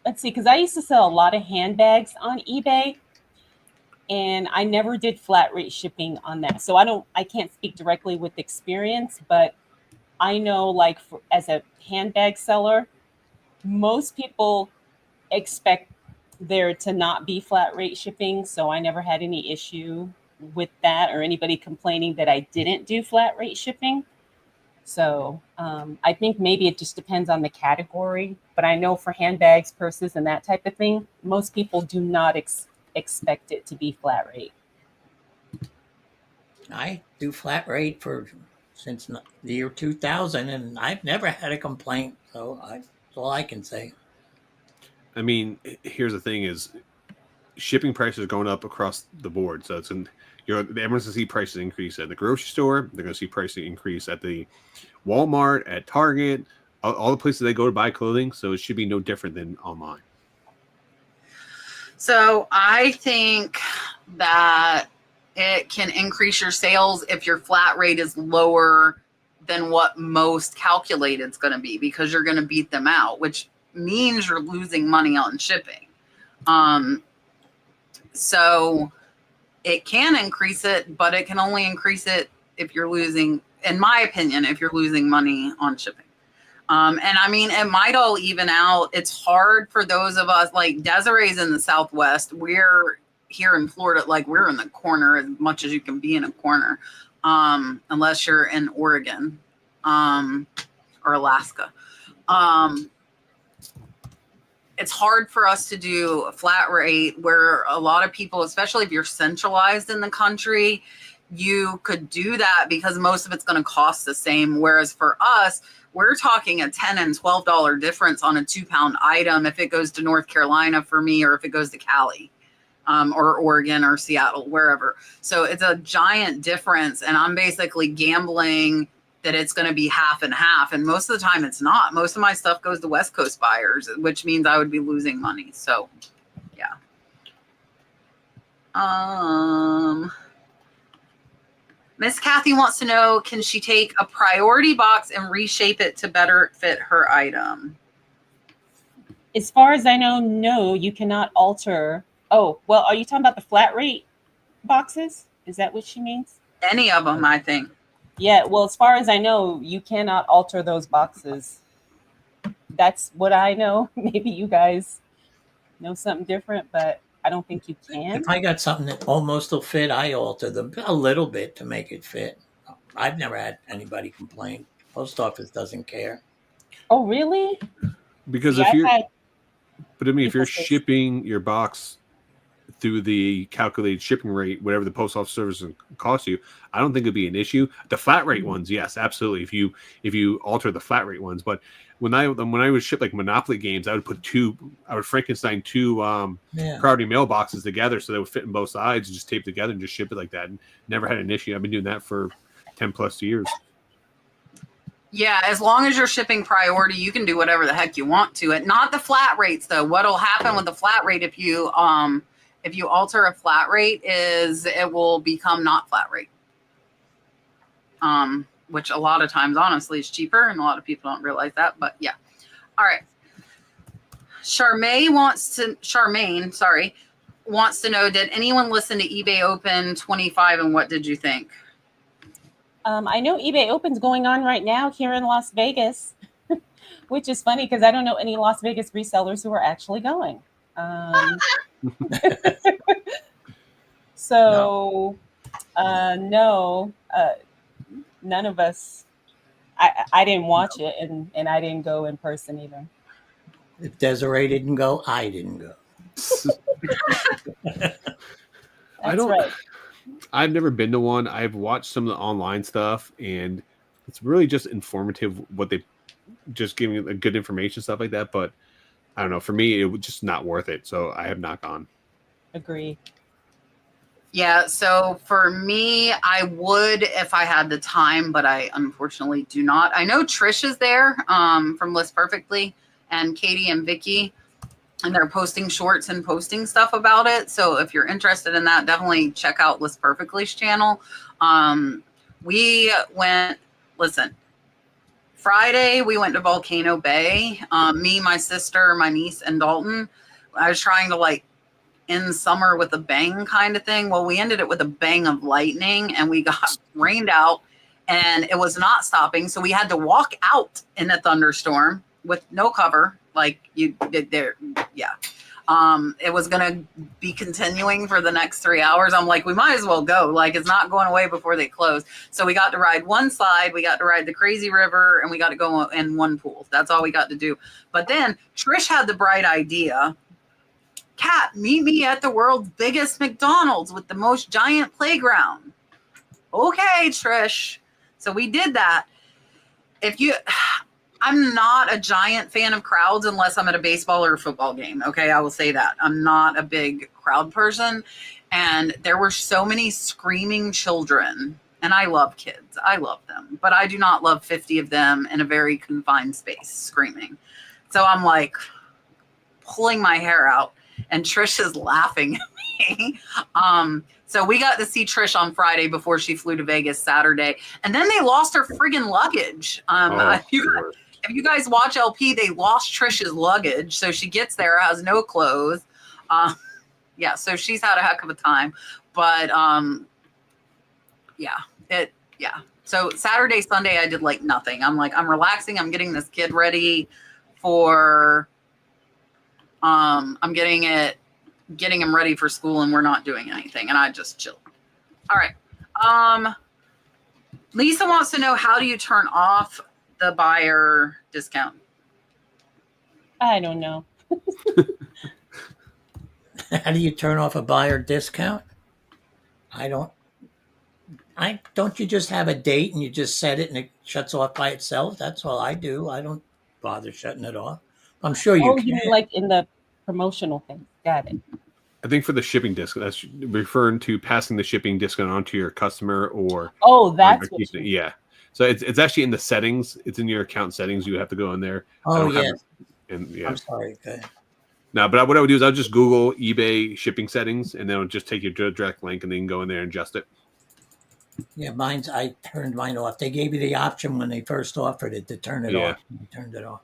Let's see, because I used to sell a lot of handbags on eBay, and I never did flat rate shipping on that. So I can't speak directly with experience, but I know as a handbag seller, most people expect there to not be flat rate shipping. So I never had any issue with that or anybody complaining that I didn't do flat rate shipping. So I think maybe it just depends on the category, but I know for handbags, purses, and that type of thing, most people do not expect it to be flat rate.
I do flat rate since the year 2000, and I've never had a complaint. So that's all I can say.
I mean, here's the thing: is shipping prices are going up across the board. So it's everyone's going to see prices increase at the grocery store. They're going to see pricing increase at the Walmart, at Target, all the places they go to buy clothing. So it should be no different than online.
So I think that it can increase your sales if your flat rate is lower than what most calculate it's going to be, because you're going to beat them out, which means you're losing money on shipping. So it can increase it, but it can only increase it if you're losing, in my opinion, if you're losing money on shipping. And I mean, it might all even out. It's hard for those of us, like Desiree's in the Southwest. We're here in Florida, like we're in the corner as much as you can be in a corner, unless you're in Oregon or Alaska. it's hard for us to do a flat rate where a lot of people, especially if you're centralized in the country, you could do that because most of it's going to cost the same. Whereas for us, we're talking a $10 and $12 difference on a 2-pound item if it goes to North Carolina for me, or if it goes to Cali, or Oregon or Seattle, wherever. So it's a giant difference. And I'm basically gambling that it's going to be half and half. And most of the time it's not. Most of my stuff goes to West Coast buyers, which means I would be losing money. So yeah. Miss Kathy wants to know, can she take a priority box and reshape it to better fit her item?
As far as I know, no, you cannot alter. Oh, well, are you talking about the flat rate boxes? Is that what she means?
Any of them, I think.
Yeah, well, as far as I know, you cannot alter those boxes. That's what I know. Maybe you guys know something different, but I don't think you can.
If I got something that almost will fit, I alter them a little bit to make it fit. I've never had anybody complain. Post office doesn't care.
Oh, really?
Because
Yeah,
if you're,
I've had
but I mean, if you're
people say-
shipping your box through the calculated shipping rate, whatever the post office service costs you, I don't think it'd be an issue. The flat rate ones, yes, absolutely. If you alter the flat rate ones, but when I would ship like Monopoly games, I would Frankenstein two priority mailboxes together so they would fit in both sides and just tape together and just ship it like that, and never had an issue. I've been doing that for 10 plus years.
Yeah, as long as you're shipping priority, you can do whatever the heck you want to it. Not the flat rates though. What'll happen with the flat rate if you alter a flat rate is it will become not flat rate. Which a lot of times honestly is cheaper, and a lot of people don't realize that, but yeah. All right. Charmaine wants to know, did anyone listen to eBay Open 25 and what did you think?
I know eBay Open's going on right now here in Las Vegas, which is funny because I don't know any Las Vegas resellers who are actually going. So, no, none of us. I didn't watch it, and I didn't go in person either.
If Desiree didn't go, I didn't go.
That's right.
I've never been to one. I've watched some of the online stuff, and it's really just informative. What they just giving a good information, stuff like that. But I don't know. For me, it was just not worth it. So I have not gone.
Agree.
Yeah, so for me, I would if I had the time, but I unfortunately do not. I know Trish is there from List Perfectly, and Katie and Vicky, and they're posting shorts and posting stuff about it. So if you're interested in that, definitely check out List Perfectly's channel. Friday we went to Volcano Bay. Me, my sister, my niece, and Dalton. I was trying to in summer with a bang kind of thing. Well, we ended it with a bang of lightning, and we got rained out, and it was not stopping. So we had to walk out in a thunderstorm with no cover. It was going to be continuing for the next 3 hours. I'm like, we might as well go. It's not going away before they close. So we got to ride one slide. We got to ride the crazy river, and we got to go in one pool. That's all we got to do. But then Trish had the bright idea. Kat, meet me at the world's biggest McDonald's with the most giant playground. Okay, Trish. So we did that. I'm not a giant fan of crowds unless I'm at a baseball or a football game. Okay, I will say that. I'm not a big crowd person. And there were so many screaming children. And I love kids. I love them. But I do not love 50 of them in a very confined space screaming. So I'm pulling my hair out. And Trish is laughing at me. So we got to see Trish on Friday before she flew to Vegas Saturday. And then they lost her friggin' luggage. If you guys watch LP, they lost Trish's luggage. So she gets there, has no clothes. So she's had a heck of a time. But So Saturday, Sunday, I did nothing. I'm relaxing. I'm getting this kid ready for... I'm getting him ready for school, and we're not doing anything, and I just chill. All right. Lisa wants to know, how do you turn off the buyer discount?
I don't know.
How do you turn off a buyer discount? Don't you just have a date and you just set it and it shuts off by itself? That's all I do. I don't bother shutting it off. I'm sure you
Oh, you mean
can.
like in the promotional thing. Got it.
I think for the shipping discount, that's referring to passing the shipping discount on to your customer or
Oh, that's what
yeah. So it's actually in the settings. It's in your account settings. You have to go in there.
Oh, yes.
And yeah.
I'm sorry. Okay.
No, but what I would do is I'll just Google eBay shipping settings, and then it'll just take you to a direct link, and then you can go in there and adjust it.
Yeah, I turned mine off. They gave you the option when they first offered it to turn it off. I turned it off.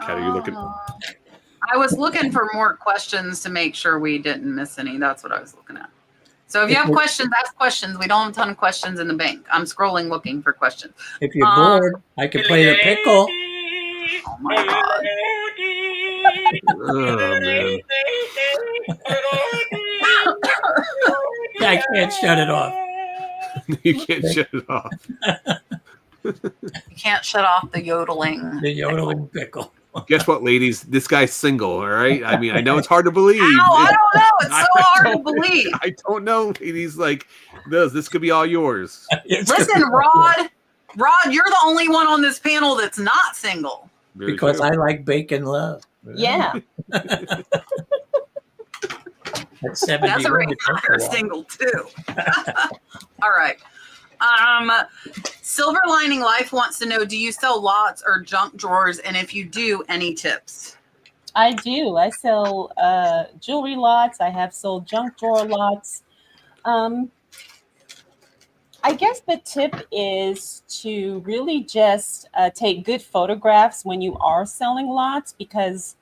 Kat, are you looking?
I was looking for more questions to make sure we didn't miss any. That's what I was looking at. So if you have questions, ask questions. We don't have a ton of questions in the bank. I'm scrolling looking for questions.
If you're bored, I could play the pickle.
Oh my God.
Oh, man.
I can't shut it off.
You can't shut it off.
You can't shut off the yodeling.
The yodeling pickle.
Guess what, ladies? This guy's single, all right? I mean, I know it's hard to believe.
Ow, I don't know. It's so hard to believe.
I don't know, ladies. Like, this could be all yours.
Listen, Rod, you're the only one on this panel that's not single.
Very
because
true.
I like bacon love.
Yeah.
At 70,
That's a retire single too. All right. Silver Lining Life wants to know, do you sell lots or junk drawers? And if you do, any tips?
I do. I sell jewelry lots. I have sold junk drawer lots. I guess the tip is to really just take good photographs when you are selling lots, because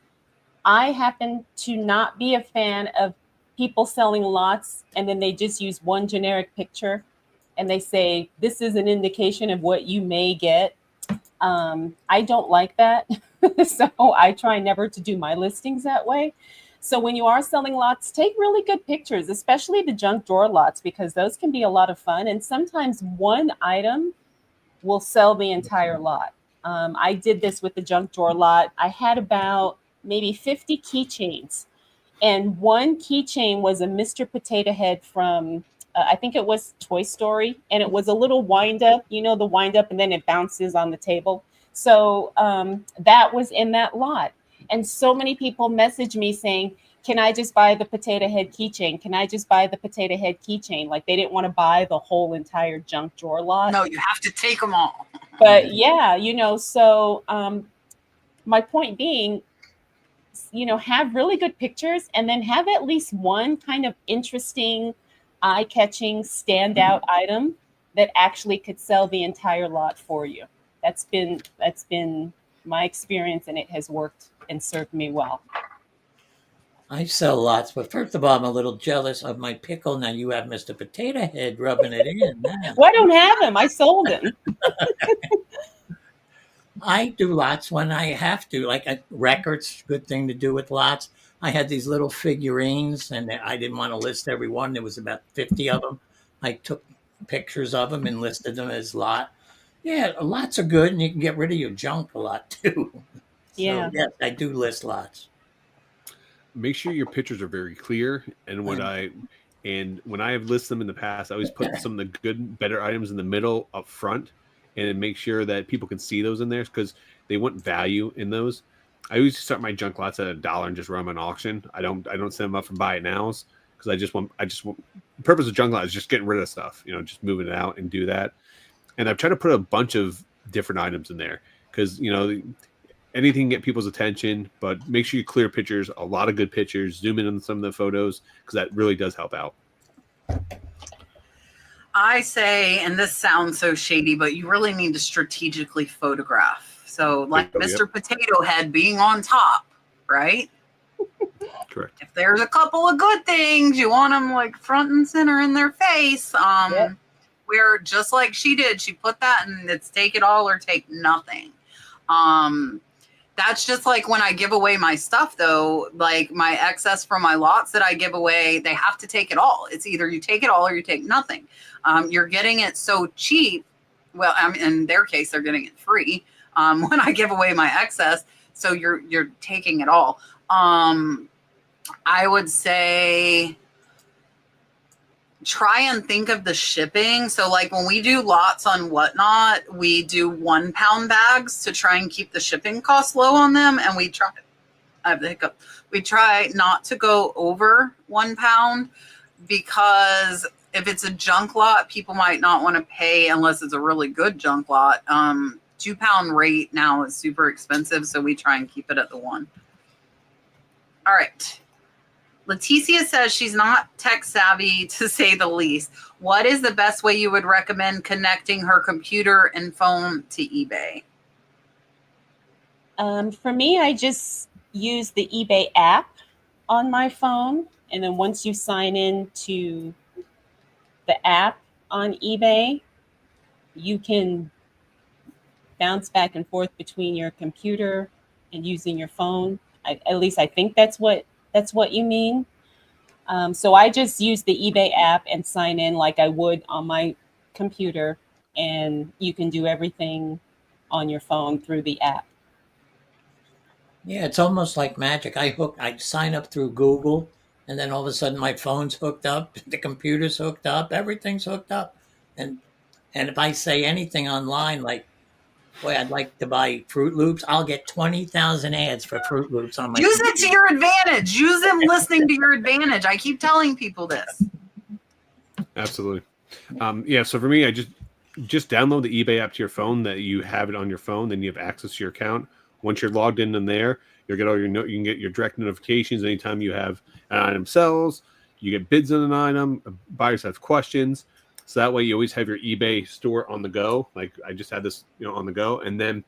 I happen to not be a fan of people selling lots and then they just use one generic picture and they say, this is an indication of what you may get. I don't like that. So I try never to do my listings that way. So when you are selling lots, take really good pictures, especially the junk drawer lots, because those can be a lot of fun. And sometimes one item will sell the entire lot. I did this with the junk drawer lot. I had about maybe 50 keychains. And one keychain was a Mr. Potato Head from, I think it was Toy Story. And it was a little wind up, the wind up, and then it bounces on the table. So that was in that lot. And so many people messaged me saying, can I just buy the potato head keychain? Can I just buy the potato head keychain? Like they didn't want to buy the whole entire junk drawer lot.
No, you have to take them all.
But yeah, so my point being, have really good pictures and then have at least one kind of interesting, eye-catching, standout item that actually could sell the entire lot for you. That's been my experience, and it has worked and served me well.
I sell lots, but first of all, I'm a little jealous of my pickle. Now you have Mr. Potato Head rubbing it in.
Well, I don't have him. I sold him.
I do lots when I have to, like records, good thing to do with lots. I had these little figurines, and I didn't want to list every one. There was about 50 of them. I took pictures of them and listed them as lot. Yeah, lots are good, and you can get rid of your junk a lot too.
Yeah.
So, yes, I do list lots.
Make sure your pictures are very clear. And when I have listed them in the past, I always put some of the good, better items in the middle up front, and make sure that people can see those in there because they want value in those. I always start my junk lots at $1 and just run them an auction. I don't send them up for buy it nows because I just want the purpose of junk lot is just getting rid of stuff, just moving it out and do that. And I've tried to put a bunch of different items in there because anything can get people's attention, but make sure you clear pictures, a lot of good pictures, zoom in on some of the photos because that really does help out.
I say, and this sounds so shady, but you really need to strategically photograph. So like Mr. Potato Head being on top, right?
Correct.
If there's a couple of good things, you want them like front and center in their face. Where just like she did, she put that and it's take it all or take nothing. That's just like when I give away my stuff, though, like my excess from my lots that I give away, they have to take it all. It's either you take it all or you take nothing. You're getting it so cheap. Well, in their case, they're getting it free when I give away my excess. So you're taking it all. I would say try and think of the shipping. So like when we do lots on Whatnot, we do 1 pound bags to try and keep the shipping costs low on them. And we try, I have the hiccup. We try not to go over 1 pound because if it's a junk lot, people might not want to pay unless it's a really good junk lot. 2 pound rate now is super expensive. So we try and keep it at the 1. All right. Leticia says she's not tech savvy, to say the least. What is the best way you would recommend connecting her computer and phone to eBay?
For me, I just use the eBay app on my phone. And then once you sign in to the app on eBay, you can bounce back and forth between your computer and using your phone. At least I think that's what you mean. So I just use the eBay app and sign in like I would on my computer, and you can do everything on your phone through the app.
Yeah, it's almost like magic. I sign up through Google, and then all of a sudden my phone's hooked up, the computer's hooked up, everything's hooked up. And if I say anything online like, boy, I'd like to buy Fruit Loops, I'll get 20,000 ads for Fruit Loops on my
Use
computer.
it to your advantage. Use them listening to your advantage. I keep telling people this.
Absolutely. Yeah. So for me, I just download the eBay app to your phone, that you have it on your phone. Then you have access to your account. Once you're logged in there, you'll get all your you can get your direct notifications anytime you have an item sells. You get bids on an item. Buyers have questions. So that way you always have your eBay store on the go. Like I just had this, on the go. And then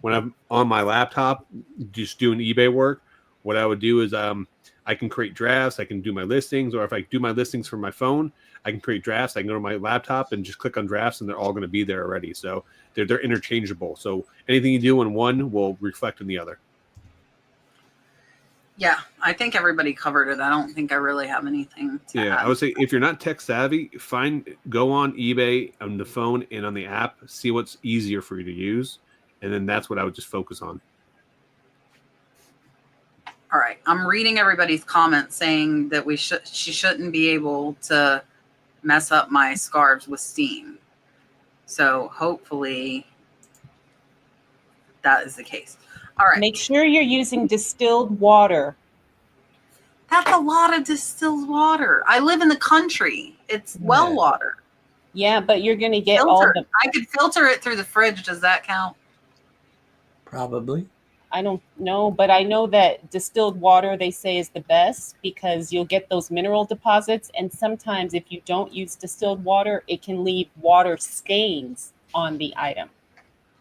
when I'm on my laptop, just doing eBay work, what I would do is I can create drafts. I can do my listings, or if I do my listings from my phone, I can create drafts. I can go to my laptop and just click on drafts, and they're all going to be there already. So they're interchangeable. So anything you do in one will reflect in the other.
Yeah, I think everybody covered it. I don't think I really have anything to add.
I would say if you're not tech savvy, go on eBay on the phone and on the app, see what's easier for you to use, and then that's what I would just focus on.
All right, I'm reading everybody's comments saying that she shouldn't be able to mess up my scarves with steam. So hopefully that is the case. All right.
Make sure you're using distilled water.
That's a lot of distilled water. I live in the country. It's well water.
Yeah, but you're going to get
Filter.
all the...
I could filter it through the fridge. Does that count?
Probably.
I don't know, but I know that distilled water, they say, is the best because you'll get those mineral deposits. And sometimes if you don't use distilled water, it can leave water stains on the item.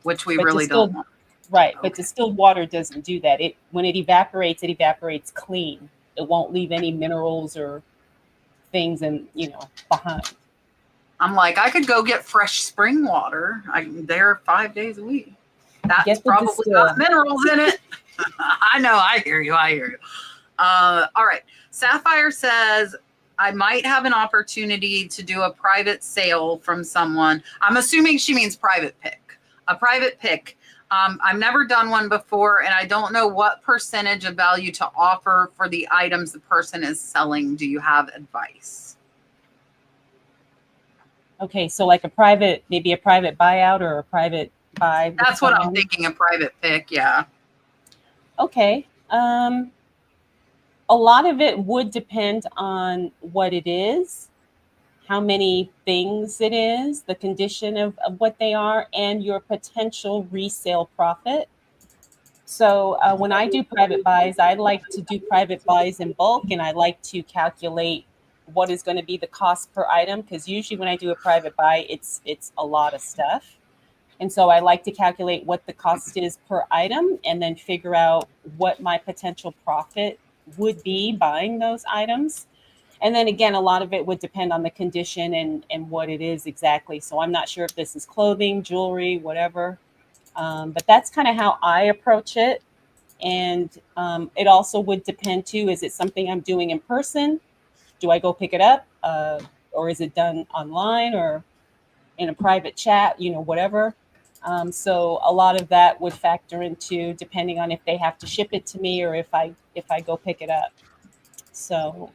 Which we really don't want.
Right,
Okay.
but distilled water doesn't do that. When it evaporates clean. It won't leave any minerals or things behind.
I'm like, I could go get fresh spring water. I'm there 5 days a week. That's probably got minerals in it. I know. I hear you. All right. Sapphire says, I might have an opportunity to do a private sale from someone. I'm assuming she means private pick. A private pick. I've never done one before, and I don't know what percentage of value to offer for the items the person is selling. Do you have advice?
Okay, so like maybe a private buyout or a private buy.
That's what I'm thinking, a private pick, yeah.
Okay. A lot of it would depend on what it is, how many things it is, the condition of what they are, and your potential resale profit. So when I do private buys, I like to do private buys in bulk, and I like to calculate what is going to be the cost per item, because usually when I do a private buy, it's a lot of stuff. And so I like to calculate what the cost is per item and then figure out what my potential profit would be buying those items. And then again, a lot of it would depend on the condition and what it is exactly. So I'm not sure if this is clothing, jewelry, whatever. But that's kind of how I approach it. And it also would depend too, is it something I'm doing in person? Do I go pick it up? Or is it done online or in a private chat, whatever? So a lot of that would factor into depending on if they have to ship it to me or if I go pick it up. So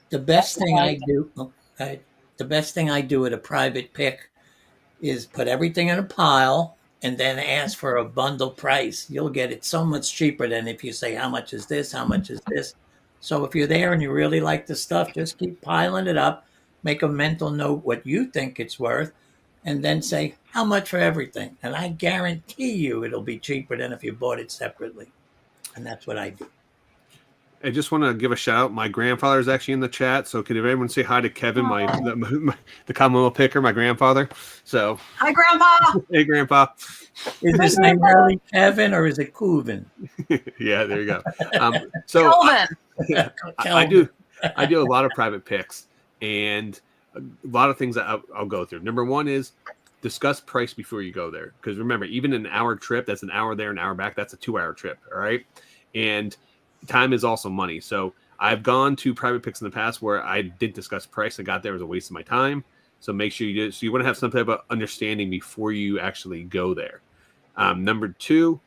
The best
that's
thing
how I
I do, okay, the best thing I do at a private pick is put everything in a pile and then ask for a bundle price. You'll get it so much cheaper than if you say, how much is this? How much is this? So if you're there and you really like the stuff, just keep piling it up, make a mental note what you think it's worth, and then say, how much for everything? And I guarantee you it'll be cheaper than if you bought it separately. And that's what I do.
I just want to give a shout out. My grandfather is actually in the chat, so could everyone say hi to Kevin, the Commonwealth picker, my grandfather? So,
Hi, Grandpa.
hey, Grandpa.
Is his name really Kevin or is it Coven?
Yeah, there you go. So
Kelvin.
I do a lot of private picks, and a lot of things that I'll go through. Number one is discuss price before you go there, because remember, even an hour trip, that's an hour there, an hour back. That's a 2-hour trip. All right, and time is also money. So I've gone to private picks in the past where I didn't discuss price. I got there, it was a waste of my time. So make sure you do. So you want to have some type of understanding before you actually go there. Number two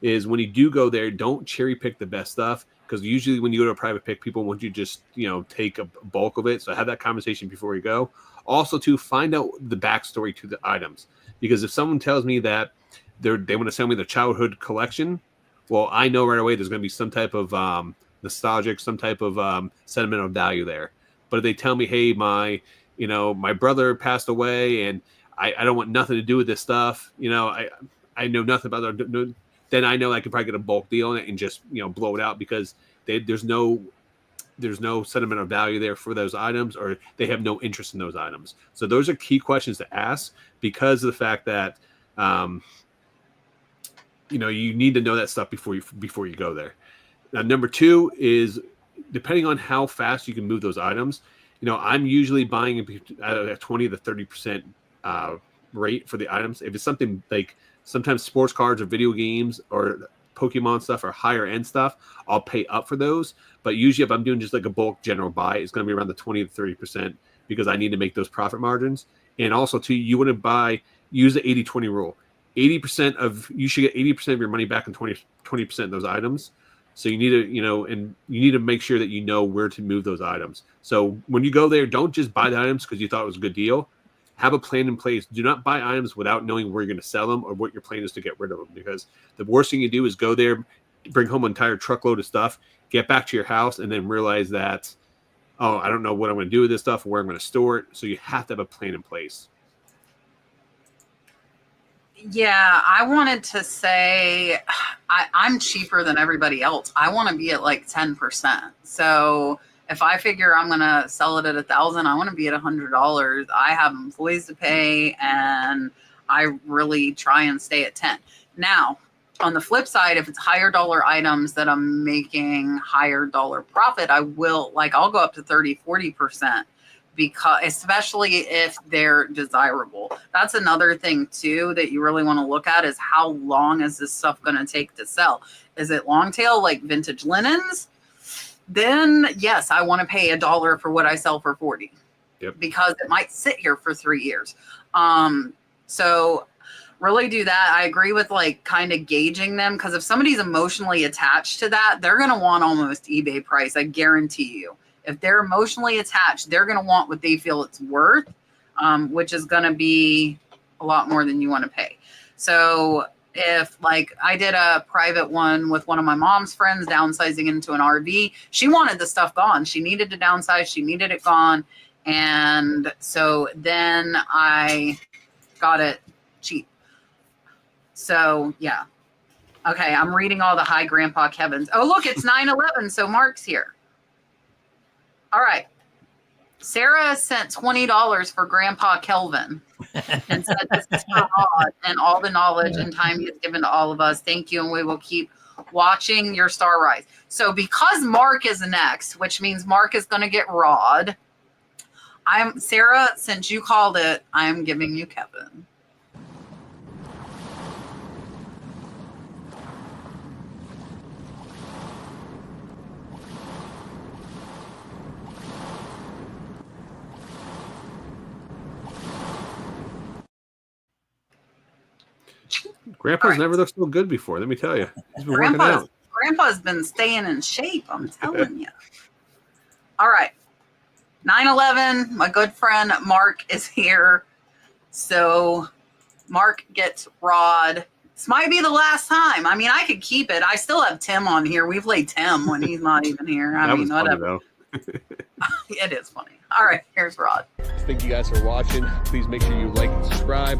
is when you do go there, don't cherry pick the best stuff, because usually when you go to a private pick, people want you to just, take a bulk of it. So have that conversation before you go. Also, to find out the backstory to the items, because if someone tells me that they want to sell me the childhood collection, well, I know right away there's going to be some type of nostalgic, some type of sentimental value there. But if they tell me, hey, my brother passed away and I don't want nothing to do with this stuff, I know nothing about it, then I know I could probably get a bulk deal on it and just blow it out, because there's no sentimental value there for those items, or they have no interest in those items. So those are key questions to ask, because of the fact that you need to know that stuff before you go there. Now, number two is, depending on how fast you can move those items, I'm usually buying at a 20 to 30% rate for the items. If it's something like sometimes sports cards or video games or Pokemon stuff or higher end stuff, I'll pay up for those. But usually if I'm doing just like a bulk general buy, it's going to be around the 20 to 30%, because I need to make those profit margins. And also too, you want to use the 80-20 rule. You should get 80% of your money back and 20% of those items. So you need to, and you need to make sure that you know where to move those items. So when you go there, don't just buy the items because you thought it was a good deal. Have a plan in place. Do not buy items without knowing where you're going to sell them or what your plan is to get rid of them, because the worst thing you do is go there, bring home an entire truckload of stuff, get back to your house, and then realize that, oh, I don't know what I'm going to do with this stuff, or where I'm going to store it. So you have to have a plan in place.
Yeah, I wanted to say I'm cheaper than everybody else. I want to be at like 10%. So if I figure I'm going to sell it at $1,000, I want to be at $100. I have employees to pay, and I really try and stay at 10. Now, on the flip side, if it's higher dollar items that I'm making higher dollar profit, I'll go up to 30, 40%. Because especially if they're desirable. That's another thing too that you really want to look at, is how long is this stuff going to take to sell? Is it long tail like vintage linens? Then yes, I want to pay $1 for what I sell for 40.
Yep.
Because it might sit here for 3 years. So really do that. I agree with kind of gauging them, because if somebody's emotionally attached to that, they're going to want almost eBay price. I guarantee you. If they're emotionally attached, they're going to want what they feel it's worth, which is going to be a lot more than you want to pay. So if I did a private one with one of my mom's friends downsizing into an RV, she wanted the stuff gone. She needed to downsize. She needed it gone. And so then I got it cheap. So yeah. Okay. I'm reading all the hi Grandpa Kevin's. Oh, look, it's 9/11. So Mark's here. All right. Sarah sent $20 for Grandpa Kelvin and said this is for Rod and all the knowledge and time he has given to all of us. Thank you. And we will keep watching your star rise. So because Mark is next, which means Mark is going to get Rod, Sarah, since you called it, I'm giving you Kevin.
Grandpa's
right.
never looked so good before. Let me tell you, he's been working out.
Grandpa's been staying in shape. I'm telling you. All right. 9/11. My good friend Mark is here. So Mark gets Rod. This might be the last time. I mean, I could keep it. I still have Tim on here. We play Tim when he's not even here. I mean, whatever. It is funny. All right, here's Rod.
Thank you guys for watching. Please make sure you like and subscribe.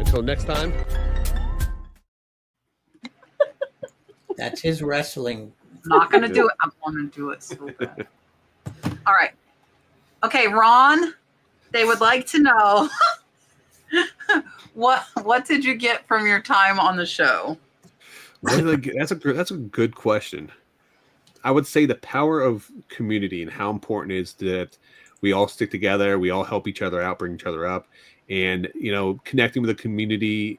Until next time.
That's his wrestling.
I'm not going to do it. I want to do it so bad. All right. Okay, Ron, they would like to know what did you get from your time on the show?
That's a good question. I would say the power of community and how important it is that we all stick together, we all help each other out, bring each other up, and connecting with the community,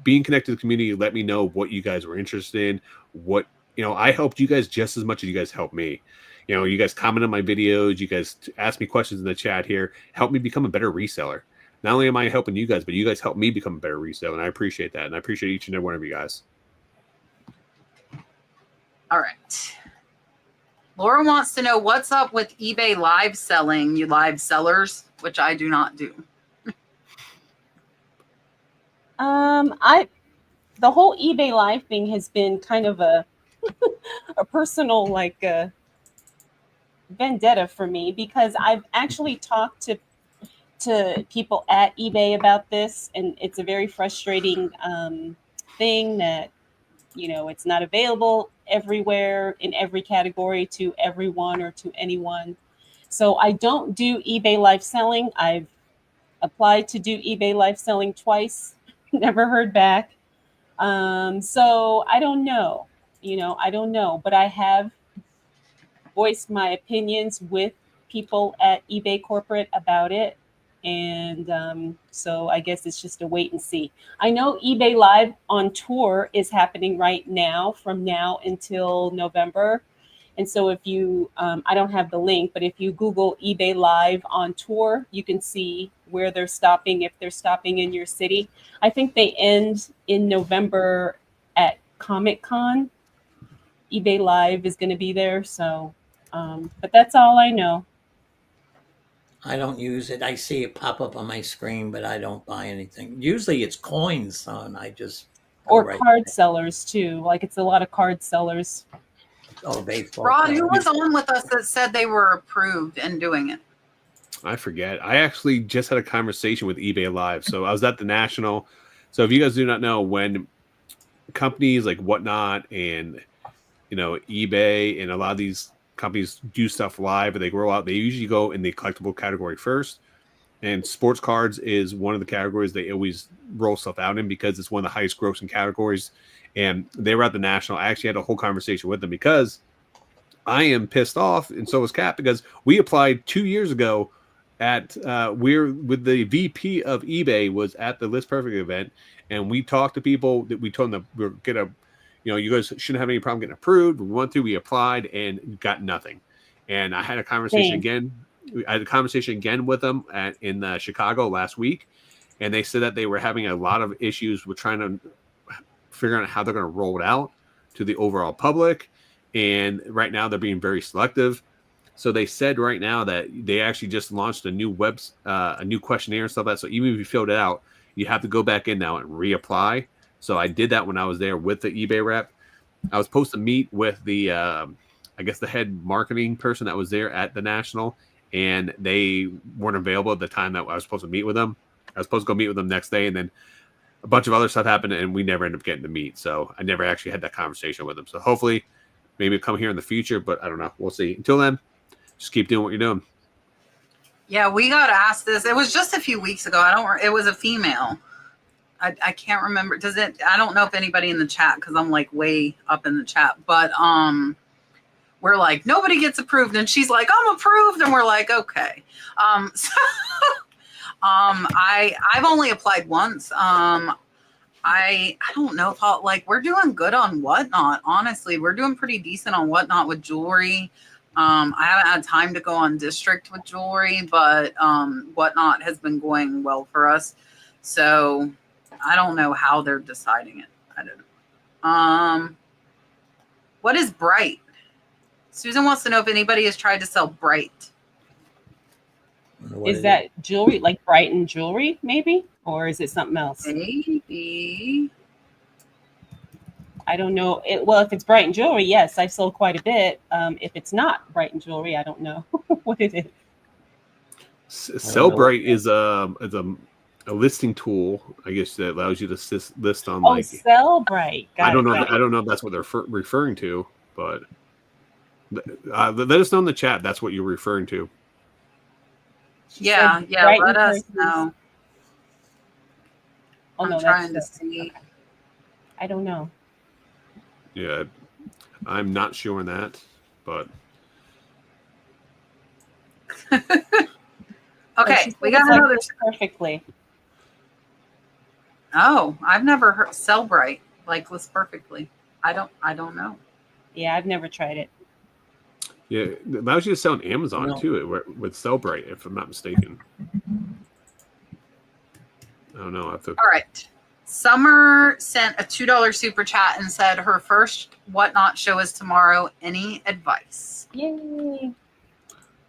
being connected to the community. Let me know what you guys were interested in. What I helped you guys just as much as you guys helped me. You guys comment on my videos, you guys ask me questions in the chat here, help me become a better reseller. Not only am I helping you guys, but you guys help me become a better reseller, and I appreciate that, and I appreciate each and every one of you guys.
All right. Laura wants to know what's up with eBay live selling, you live sellers, which I do not do.
The whole eBay live thing has been kind of a personal vendetta for me, because I've actually talked to people at eBay about this, and it's a very frustrating thing that it's not available everywhere in every category to everyone or to anyone. So I don't do eBay live selling. I've applied to do eBay live selling twice, never heard back. So I don't know, I don't know, but I have voiced my opinions with people at eBay corporate about it. And so I guess it's just a wait and see. I know eBay Live on tour is happening right now from now until November. And so if you, I don't have the link, but if you Google eBay Live on tour, you can see where they're stopping, if they're stopping in your city. I think they end in November at Comic-Con. eBay Live is going to be there. So, but that's all I know.
I don't use it. I see it pop up on my screen, but I don't buy anything. Usually it's coins, son. I just
card sellers too. Like it's a lot of card sellers.
Oh, baseball.
Rod, who was on with us that said they were approved and doing it?
I forget. I actually just had a conversation with eBay Live. So I was at the National. So if you guys do not know, when companies like Whatnot and eBay and a lot of these companies do stuff live and they roll out, they usually go in the collectible category first, and sports cards is one of the categories they always roll stuff out in because it's one of the highest grossing categories. And they were at the National. I actually had a whole conversation with them because I am pissed off, and so was Kat, because we applied 2 years ago at we're with the VP of eBay was at the List Perfect event, and we talked to people that we told them we're gonna you guys shouldn't have any problem getting approved. We went through, we applied, and got nothing. And I had a conversation again. I had a conversation again with them in Chicago last week, and they said that they were having a lot of issues with trying to figure out how they're going to roll it out to the overall public. And right now they're being very selective. So they said right now that they actually just launched a new a new questionnaire and stuff like that. So even if you filled it out, you have to go back in now and reapply. So I did that when I was there with the eBay rep. I was supposed to meet with the, I guess the head marketing person that was there at the National, and they weren't available at the time that I was supposed to meet with them. I was supposed to go meet with them next day, and then a bunch of other stuff happened, and we never ended up getting to meet. So I never actually had that conversation with them. So hopefully, maybe come here in the future, but I don't know. We'll see. Until then, just keep doing what you're doing.
Yeah, we got asked this. It was just a few weeks ago. It was a female. I can't remember. I don't know if anybody in the chat, because I'm like way up in the chat, but we're like, nobody gets approved, and she's like, I'm approved, and we're like, okay. I've only applied once. I don't know if we're doing good on Whatnot. Honestly, we're doing pretty decent on Whatnot with jewelry. I haven't had time to go on District with jewelry, but Whatnot has been going well for us. So I don't know how they're deciding it. I don't know. What is Bright? Susan wants to know if anybody has tried to sell Bright.
Is that jewelry, like Brighton jewelry, maybe? Or is it something else?
Maybe.
I don't know. Well, if it's Brighton jewelry, yes, I've sold quite a bit. If it's not Brighton jewelry, I don't know what it is.
Sellbrite is a listing tool, I guess, that allows you to list on like.
Sellbrite.
I don't know. I don't know if that's what they're referring to, but let us know in the chat. That's what you're referring to.
Yeah. Let us know.
Oh,
I'm trying to see.
I don't know.
Yeah, I'm not sure on that, but.
Okay, we got another.
Perfectly.
Oh, I've never heard Sellbrite like list perfectly. I don't know.
Yeah, I've never tried it.
Yeah, it allows you to sell on Amazon too with Sellbrite, if I'm not mistaken. I don't know.
All right. Summer sent a $2 super chat and said her first Whatnot show is tomorrow. Any advice?
Yay!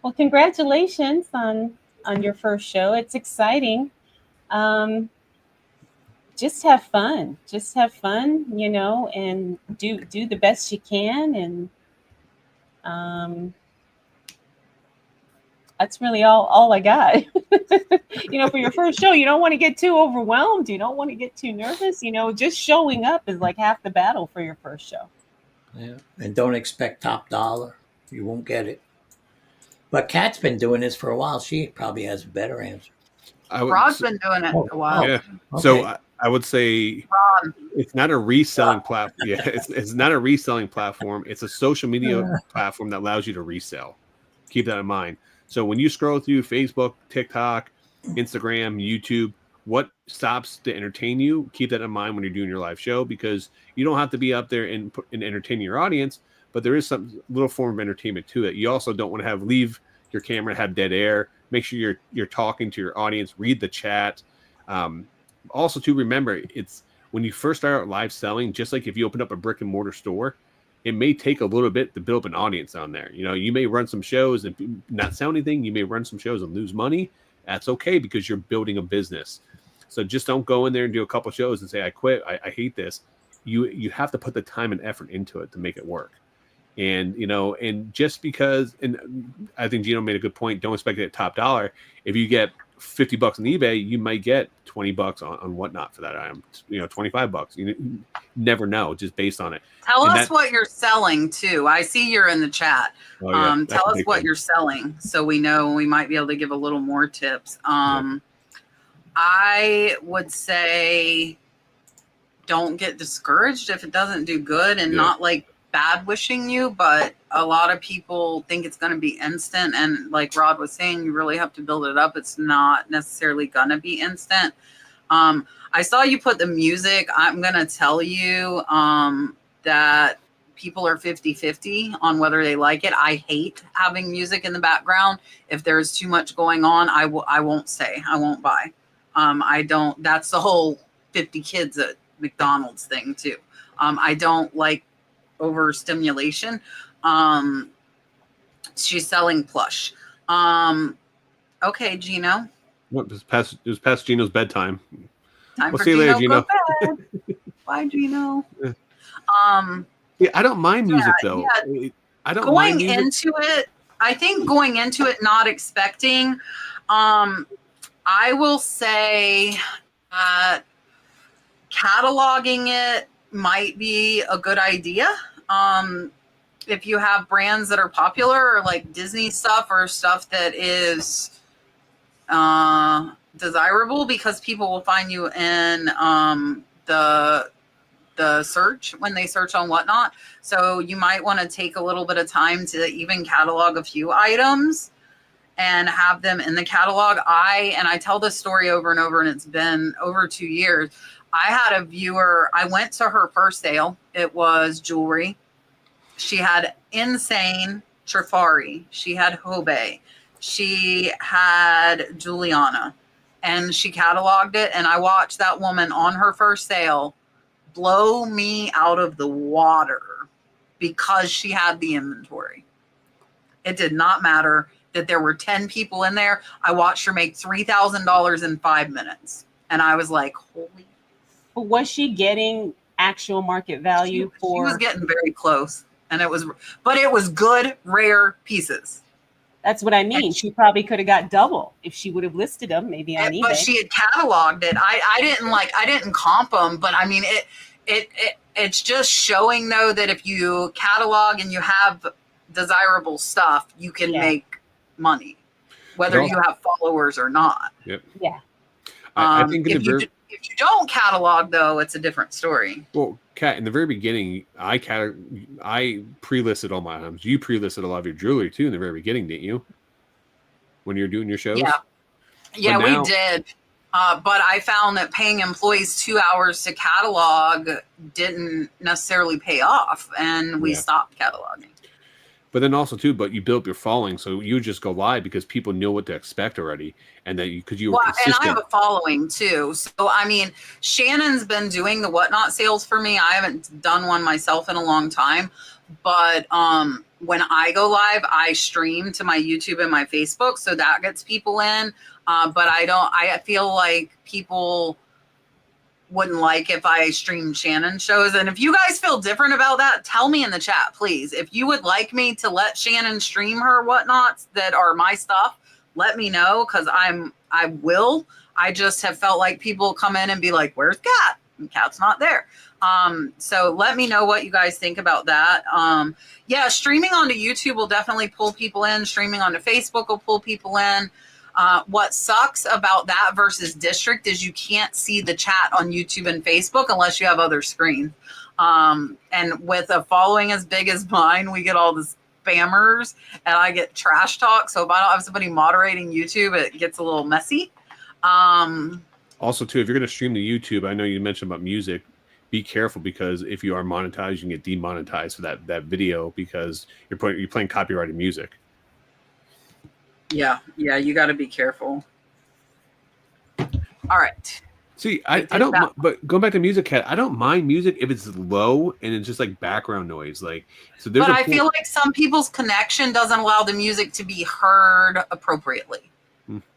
Well, congratulations on your first show. It's exciting. Just have fun. Just have fun, and do the best you can. And that's really all I got. For your first show, you don't want to get too overwhelmed. You don't want to get too nervous. Just showing up is like half the battle for your first show.
Yeah, and don't expect top dollar. You won't get it. But Kat's been doing this for a while. She probably has a better answer.
Rod's been doing it a while.
Yeah.
Okay.
So I would say it's not a reselling platform. Yeah, it's not a reselling platform. It's a social media platform that allows you to resell. Keep that in mind. So when you scroll through Facebook, TikTok, Instagram, YouTube, what stops to entertain you, keep that in mind when you're doing your live show, because you don't have to be up there and entertain your audience, but there is some little form of entertainment to it. You also don't want to leave your camera, have dead air. Make sure you're talking to your audience, read the chat. Also, to remember, it's when you first start out live selling, just like if you open up a brick and mortar store, it may take a little bit to build up an audience on there. You may run some shows and not sell anything. You may run some shows and lose money. That's okay, because you're building a business. So just don't go in there and do a couple shows and say, I quit. I hate this. You have to put the time and effort into it to make it work. And, and just because, and I think Geno made a good point, don't expect it at top dollar. If you get $50 on eBay, you might get $20 on Whatnot for that item, $25. You never know, just based on it.
Tell us what you're selling too. I see you're in the chat.
Oh, yeah.
Tell us what you're selling so we know, we might be able to give a little more tips. I would say don't get discouraged if it doesn't do good, and not like bad wishing you, but a lot of people think it's going to be instant, and like Rod was saying, you really have to build it up. It's not necessarily going to be instant. I saw you put the music. I'm going to tell you that people are 50-50 on whether they like it. I hate having music in the background. If there's too much going on, I won't say. I won't buy. I don't. That's the whole 50 kids at McDonald's thing too. I don't like overstimulation. She's selling plush. Okay, Geno.
What was past? It was past Geno's bedtime.
We'll
see you later, Geno.
Bye, Geno.
Yeah, I don't mind music though. Yeah. I don't mind music.
Into it. I think going into it, not expecting. I will say cataloging it might be a good idea. If you have brands that are popular, or like Disney stuff, or stuff that is desirable, because people will find you in the search when they search on Whatnot. So you might want to take a little bit of time to even catalog a few items and have them in the catalog. I tell this story over and over, and it's been over 2 years. I had a viewer, I went to her first sale. It was jewelry. She had Insane Trifari. She had Hobe. She had Juliana. and she cataloged it. And I watched that woman on her first sale blow me out of the water because she had the inventory. It did not matter that there were 10 people in there. I watched her make $3,000 in 5 minutes. And I was like, holy.
But was she getting actual market value
She was getting very close. And it was good, rare pieces.
That's what I mean. She probably could have got double if she would have listed them maybe on eBay.
But she had cataloged it. I didn't comp them, but I mean, it's just showing though that if you catalog and you have desirable stuff, you can make money, whether you have followers or not.
Yep.
Yeah.
I think
if you don't catalog though, it's a different story.
Well, Kat, in the very beginning, I pre-listed all my items. You pre-listed a lot of your jewelry too in the very beginning, didn't you? When you were doing your shows?
Yeah, we did. But I found that paying employees 2 hours to catalog didn't necessarily pay off, and we stopped cataloging.
But then also too, but you built your following, so you just go live because people know what to expect already, and that because you were consistent.
And I have a following too. So I mean, Shannon's been doing the whatnot sales for me. I haven't done one myself in a long time, but when I go live, I stream to my YouTube and my Facebook, so that gets people in. But I feel like people wouldn't like if I streamed Shannon shows. And if you guys feel different about that, tell me in the chat, please. If you would like me to let Shannon stream her whatnots that are my stuff, let me know, because I will. I just have felt like people come in and be like, where's Kat? And Kat's not there. So let me know what you guys think about that. Streaming onto YouTube will definitely pull people in. Streaming onto Facebook will pull people in. What sucks about that versus district is you can't see the chat on YouTube and Facebook unless you have other screens. And with a following as big as mine, we get all the spammers and I get trash talk. So if I don't have somebody moderating YouTube, it gets a little messy.
Also, too, if you're going to stream to YouTube, I know you mentioned about music. Be careful, because if you are monetized, you can get demonetized for that video because you're playing copyrighted music.
Yeah, you got to be careful. All right.
See, I don't, but going back to music, Kat, I don't mind music if it's low and it's just like background noise. Like, so there's.
But I feel like some people's connection doesn't allow the music to be heard appropriately.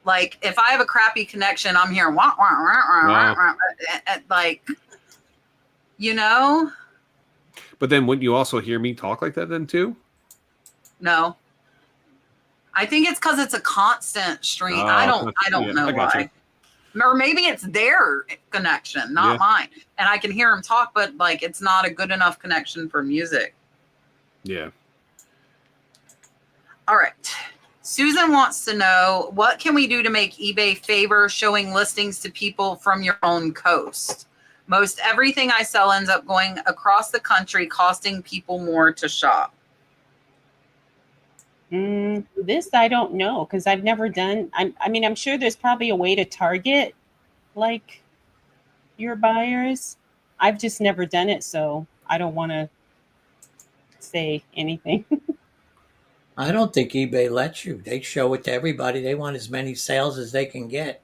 Like, if I have a crappy connection, I'm hearing wah, wah, wah, wah, wah, like, you know.
But then, wouldn't you also hear me talk like that then too?
No. I think it's because it's a constant stream. I don't know why. Or maybe it's their connection, not mine. And I can hear them talk, but like it's not a good enough connection for music.
Yeah.
All right. Susan wants to know, what can we do to make eBay favor showing listings to people from your own coast? Most everything I sell ends up going across the country, costing people more to shop.
This I don't know, because I've never done. I'm sure there's probably a way to target like your buyers. I've just never done it, so I don't want to say anything.
I don't think eBay lets you. They show it to everybody. They want as many sales as they can get.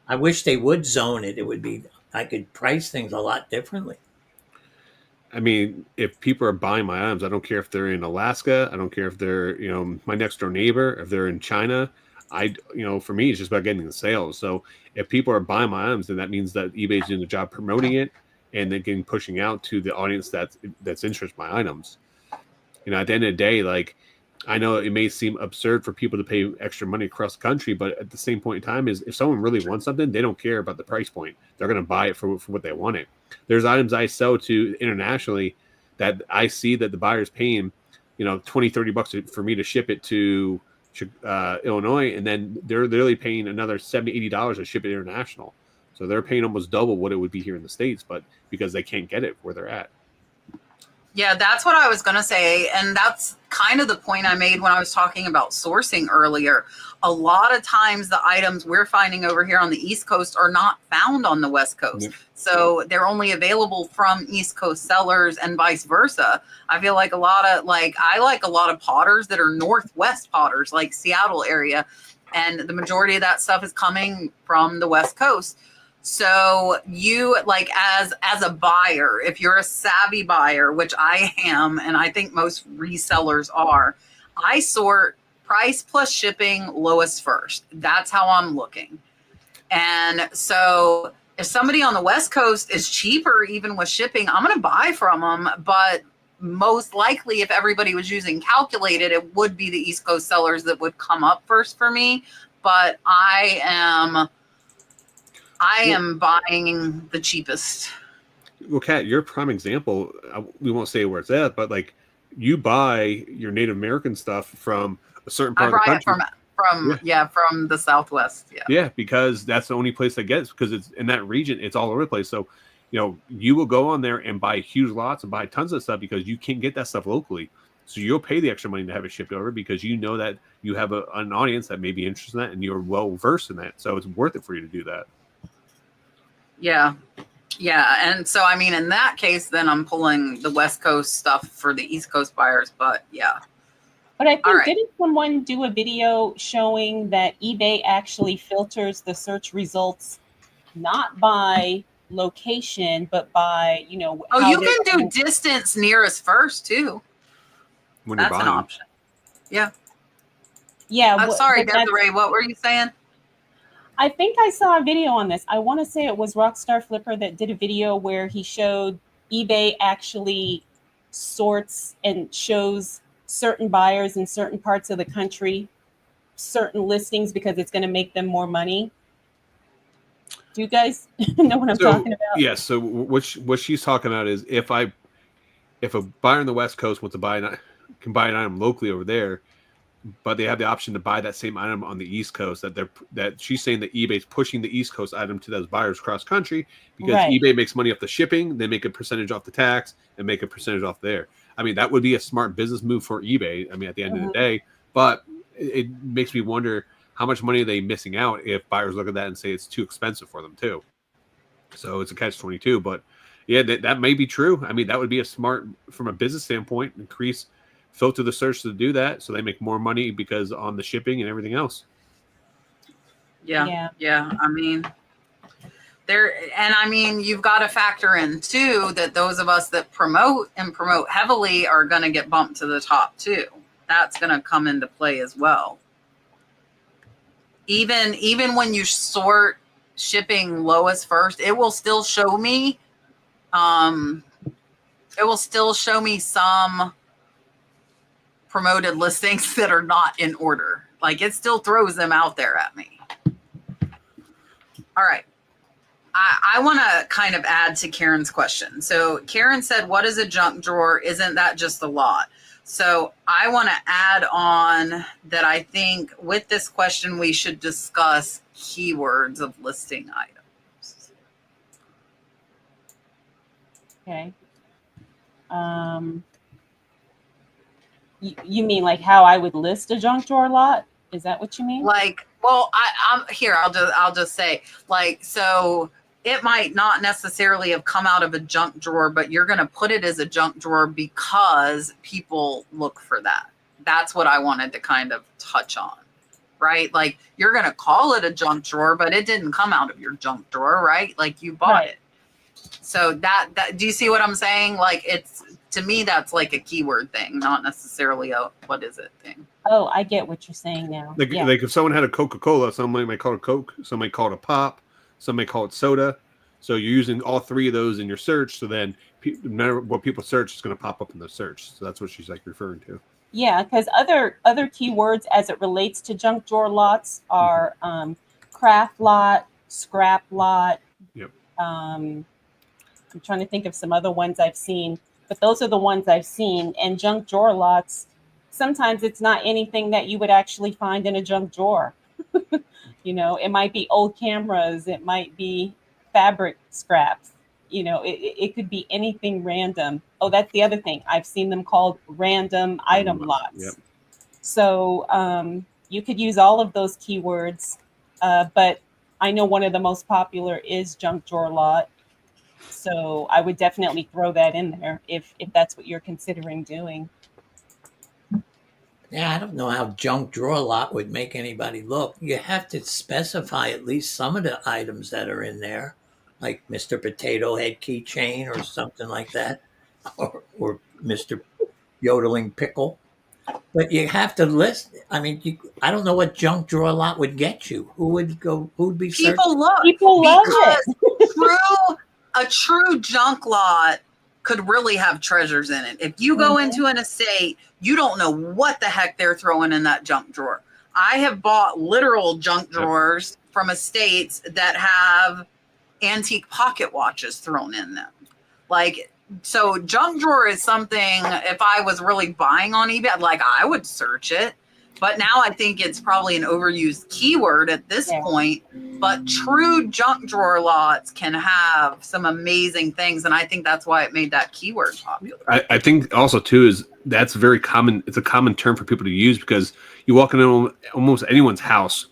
I wish they would zone it. It would be, I could price things a lot differently.
I mean, if people are buying my items, I don't care if they're in Alaska. I don't care if they're, my next door neighbor, if they're in China. For me, it's just about getting the sales. So if people are buying my items, then that means that eBay's doing the job promoting it and then getting pushing out to the audience that's interested in my items. At the end of the day, like, I know it may seem absurd for people to pay extra money across the country, but at the same point in time, is if someone really wants something, they don't care about the price point. They're going to buy it for what they want it. There's items I sell to internationally that I see that the buyer's paying, $20-$30 for me to ship it to Illinois, and then they're literally paying another $70-$80 to ship it international. So they're paying almost double what it would be here in the States, but because they can't get it where they're at.
Yeah, that's what I was going to say. And that's kind of the point I made when I was talking about sourcing earlier. A lot of times the items we're finding over here on the East Coast are not found on the West Coast. Yeah. So they're only available from East Coast sellers and vice versa. I feel like I like a lot of potters that are Northwest potters, like Seattle area. and the majority of that stuff is coming from the West Coast. So you, like, as a buyer, if you're a savvy buyer, which I am, and I think most resellers are, I sort price plus shipping, lowest first. That's how I'm looking. And so if somebody on the West Coast is cheaper, even with shipping, I'm going to buy from them. But most likely, if everybody was using calculated, it would be the East Coast sellers that would come up first for me. But I am buying the cheapest.
Well, Kat, you're a prime example. We won't say where it's at, but like you buy your Native American stuff from a certain part of the country.
From the Southwest.
Yeah, because that's the only place that gets, because it's in that region, it's all over the place. So, you will go on there and buy huge lots and buy tons of stuff because you can't get that stuff locally. So you'll pay the extra money to have it shipped over because you know that you have an audience that may be interested in that and you're well versed in that. So it's worth it for you to do that.
Yeah. Yeah. And so, I mean, in that case, then I'm pulling the West Coast stuff for the East Coast buyers. But yeah.
But I think, didn't someone do a video showing that eBay actually filters the search results not by location, but by,
Oh, you can do distance nearest first too.
When
that's
you're
an
buying.
option. Yeah.
Yeah.
I'm sorry, Desiree, what were you saying?
I think I saw a video on this. I want to say it was Rockstar Flipper that did a video where he showed eBay actually sorts and shows certain buyers in certain parts of the country certain listings because it's going to make them more money. Do you guys know what I'm talking about?
Yes. Yeah, so what she's talking about is if a buyer on the West Coast wants to can buy an item locally over there, but they have the option to buy that same item on the East Coast, that she's saying that eBay's pushing the East Coast item to those buyers cross country because eBay makes money off the shipping, they make a percentage off the tax, and make a percentage off there. I mean, that would be a smart business move for eBay. I mean, at the end of the day, but it makes me wonder how much money are they missing out if buyers look at that and say it's too expensive for them too. So it's a catch-22, but yeah, that may be true. I mean, that would be a smart, from a business standpoint, filter the search to do that so they make more money because on the shipping and everything else.
Yeah. I mean, you've got to factor in too that those of us that promote heavily are going to get bumped to the top too. That's going to come into play as well. Even when you sort shipping lowest first, it will still show me some promoted listings that are not in order. Like, it still throws them out there at me. All right. I want to kind of add to Karen's question. So Karen said, what is a junk drawer? Isn't that just a lot? So I want to add on that I think with this question, we should discuss keywords of listing items.
Okay. You mean like how I would list a junk drawer lot? Is that what you mean?
Like, well, I'm here. I'll just say, like, so it might not necessarily have come out of a junk drawer, but you're going to put it as a junk drawer because people look for that. That's what I wanted to kind of touch on, right? Like, you're going to call it a junk drawer, but it didn't come out of your junk drawer, right? Like, you bought it. So that do you see what I'm saying? Like, to me, that's like a keyword thing, not necessarily a what is it thing.
Oh, I get what you're saying now.
Like if someone had a Coca-Cola, somebody might call it Coke, somebody might call it a pop, somebody call it soda. So you're using all three of those in your search. So then no matter what people search, it's going to pop up in the search. So that's what she's like referring to.
Yeah, because other keywords as it relates to junk drawer lots are craft lot, scrap lot.
Yep.
I'm trying to think of some other ones I've seen, but those are the ones I've seen. And junk drawer lots, sometimes it's not anything that you would actually find in a junk drawer. It might be old cameras, it might be fabric scraps, it could be anything random. Oh, that's the other thing. I've seen them called random item lots.
Yep.
So you could use all of those keywords, but I know one of the most popular is junk drawer lot. So I would definitely throw that in there if that's what you're considering doing.
Yeah, I don't know how junk drawer lot would make anybody look. You have to specify at least some of the items that are in there, like Mr. Potato Head keychain or something like that, or Mr. Yodeling Pickle. But you have to list. I mean, I don't know what junk drawer lot would get you. Who would go? Who would be searching?
People look
People love it.
because a true junk lot could really have treasures in it. If you go into an estate, you don't know what the heck they're throwing in that junk drawer. I have bought literal junk drawers from estates that have antique pocket watches thrown in them. Like, so junk drawer is something, if I was really buying on eBay, like I would search it. But now I think it's probably an overused keyword at this point. But true junk drawer lots can have some amazing things. And I think that's why it made that keyword popular.
I think also, too, is that's very common. It's a common term for people to use because you walk into almost anyone's house.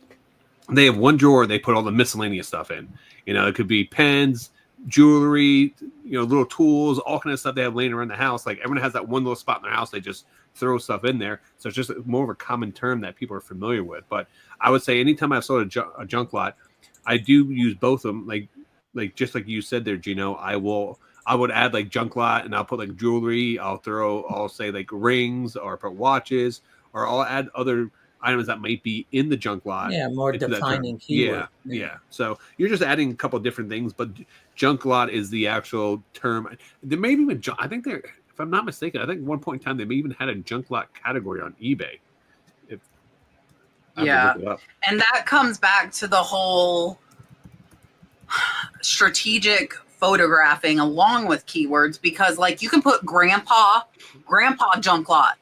They have one drawer. They put all the miscellaneous stuff in. You know, it could be pens, jewelry, little tools, all kind of stuff they have laying around the house. Like everyone has that one little spot in their house. They just throw stuff in there. So it's just more of a common term that people are familiar with. But I would say anytime I've sold a junk lot, I do use both of them. Like just like you said there, Geno, I would add like junk lot and I'll put like jewelry. I'll say like rings or put watches, or I'll add other items that might be in the junk lot.
Yeah, more defining keyword.
Yeah. So you're just adding a couple of different things, but junk lot is the actual term. There may even, I think if I'm not mistaken, I think at one point in time they may even had a junk lot category on eBay.
And that comes back to the whole strategic photographing along with keywords, because like you can put grandpa junk lot.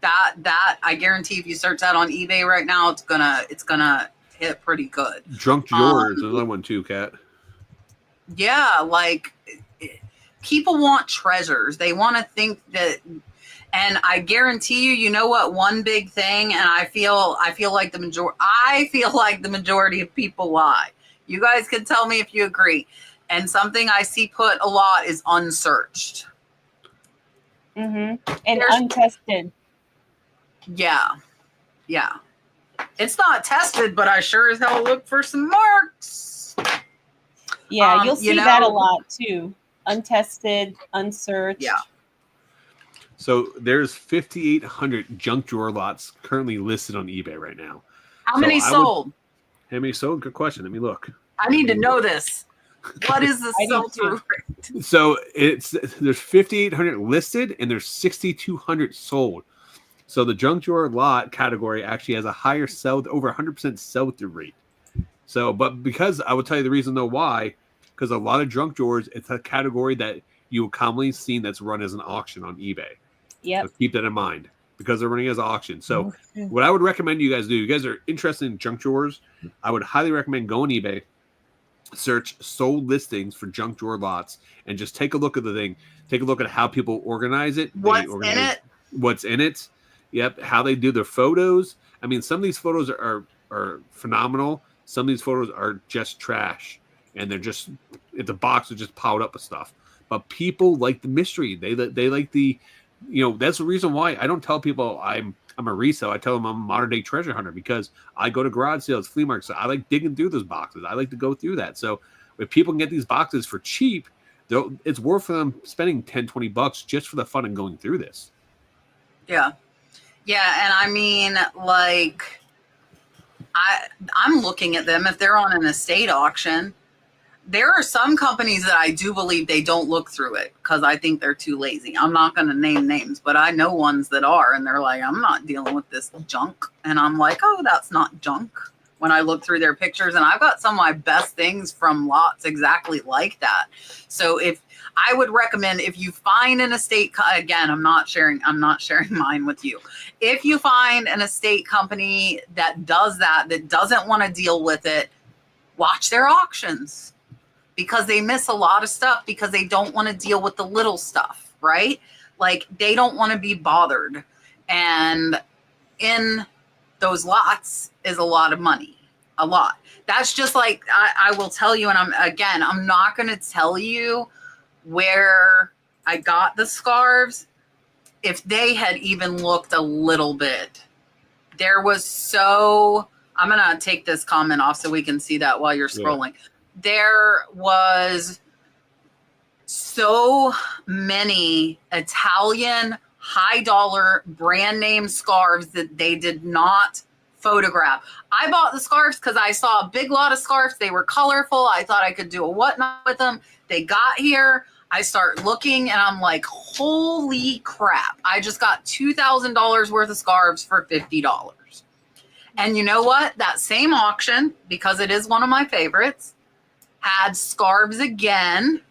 That I guarantee if you search that on eBay right now, it's gonna hit pretty good.
Junk drawer is another one too, Kat. Yeah,
like people want treasures. They want to think that, and I guarantee you know what? One big thing, and I feel like the majority of people lie. You guys can tell me if you agree. And something I see put a lot is unsearched.
And untested.
Yeah. It's not tested, but I sure as hell look for some marks.
Yeah, you'll see that a lot too. Untested, unsearched.
Yeah.
So there's 5,800 junk drawer lots currently listed on eBay right now.
How many sold?
How many sold? Good question. Let me look.
I need to know this. What is the sell-through rate?
So there's 5,800 listed and there's 6,200 sold. So the junk drawer lot category actually has a higher over 100% sell-through rate. So, but because I will tell you the reason though why, because a lot of junk drawers, it's a category that you will commonly see that's run as an auction on eBay.
Yeah.
So keep that in mind because they're running as an auction. So what I would recommend you guys do, you guys are interested in junk drawers, I would highly recommend going eBay, search sold listings for junk drawer lots, and just take a look at the thing. Take a look at how people organize it. What's in it. Yep. How they do their photos. I mean, some of these photos are phenomenal. Some of these photos are just trash. And they're just, the box is just piled up with stuff. But people like the mystery. They like the, that's the reason why I don't tell people I'm a reseller. I tell them I'm a modern day treasure hunter because I go to garage sales, flea markets. So I like digging through those boxes. I like to go through that. So if people can get these boxes for cheap, it's worth for them spending $10-$20 just for the fun of going through this.
Yeah. Yeah. And I mean, like, I'm looking at them if they're on an estate auction. There are some companies that I do believe they don't look through it because I think they're too lazy. I'm not going to name names, but I know ones that are, and they're like, I'm not dealing with this junk. And I'm like, oh, that's not junk. When I look through their pictures, and I've got some of my best things from lots exactly like that. So if I would recommend, if you find an estate, again, I'm not sharing mine with you. If you find an estate company that does that doesn't want to deal with it, watch their auctions. Because they miss a lot of stuff because they don't want to deal with the little stuff, right? Like they don't want to be bothered. And in those lots is a lot of money, a lot. That's just like, I will tell you, and I'm not going to tell you where I got the scarves. If they had even looked a little bit There was so, I'm going to take this comment off so we can see that while you're scrolling. Yeah. There was so many Italian high dollar brand name scarves that they did not photograph. I bought the scarves because I saw a big lot of scarves. They were colorful. I thought I could do a whatnot with them. They got here. I start looking and I'm like, holy crap. I just got $2,000 worth of scarves for $50. And you know what? That same auction, because it is one of my favorites, had scarves again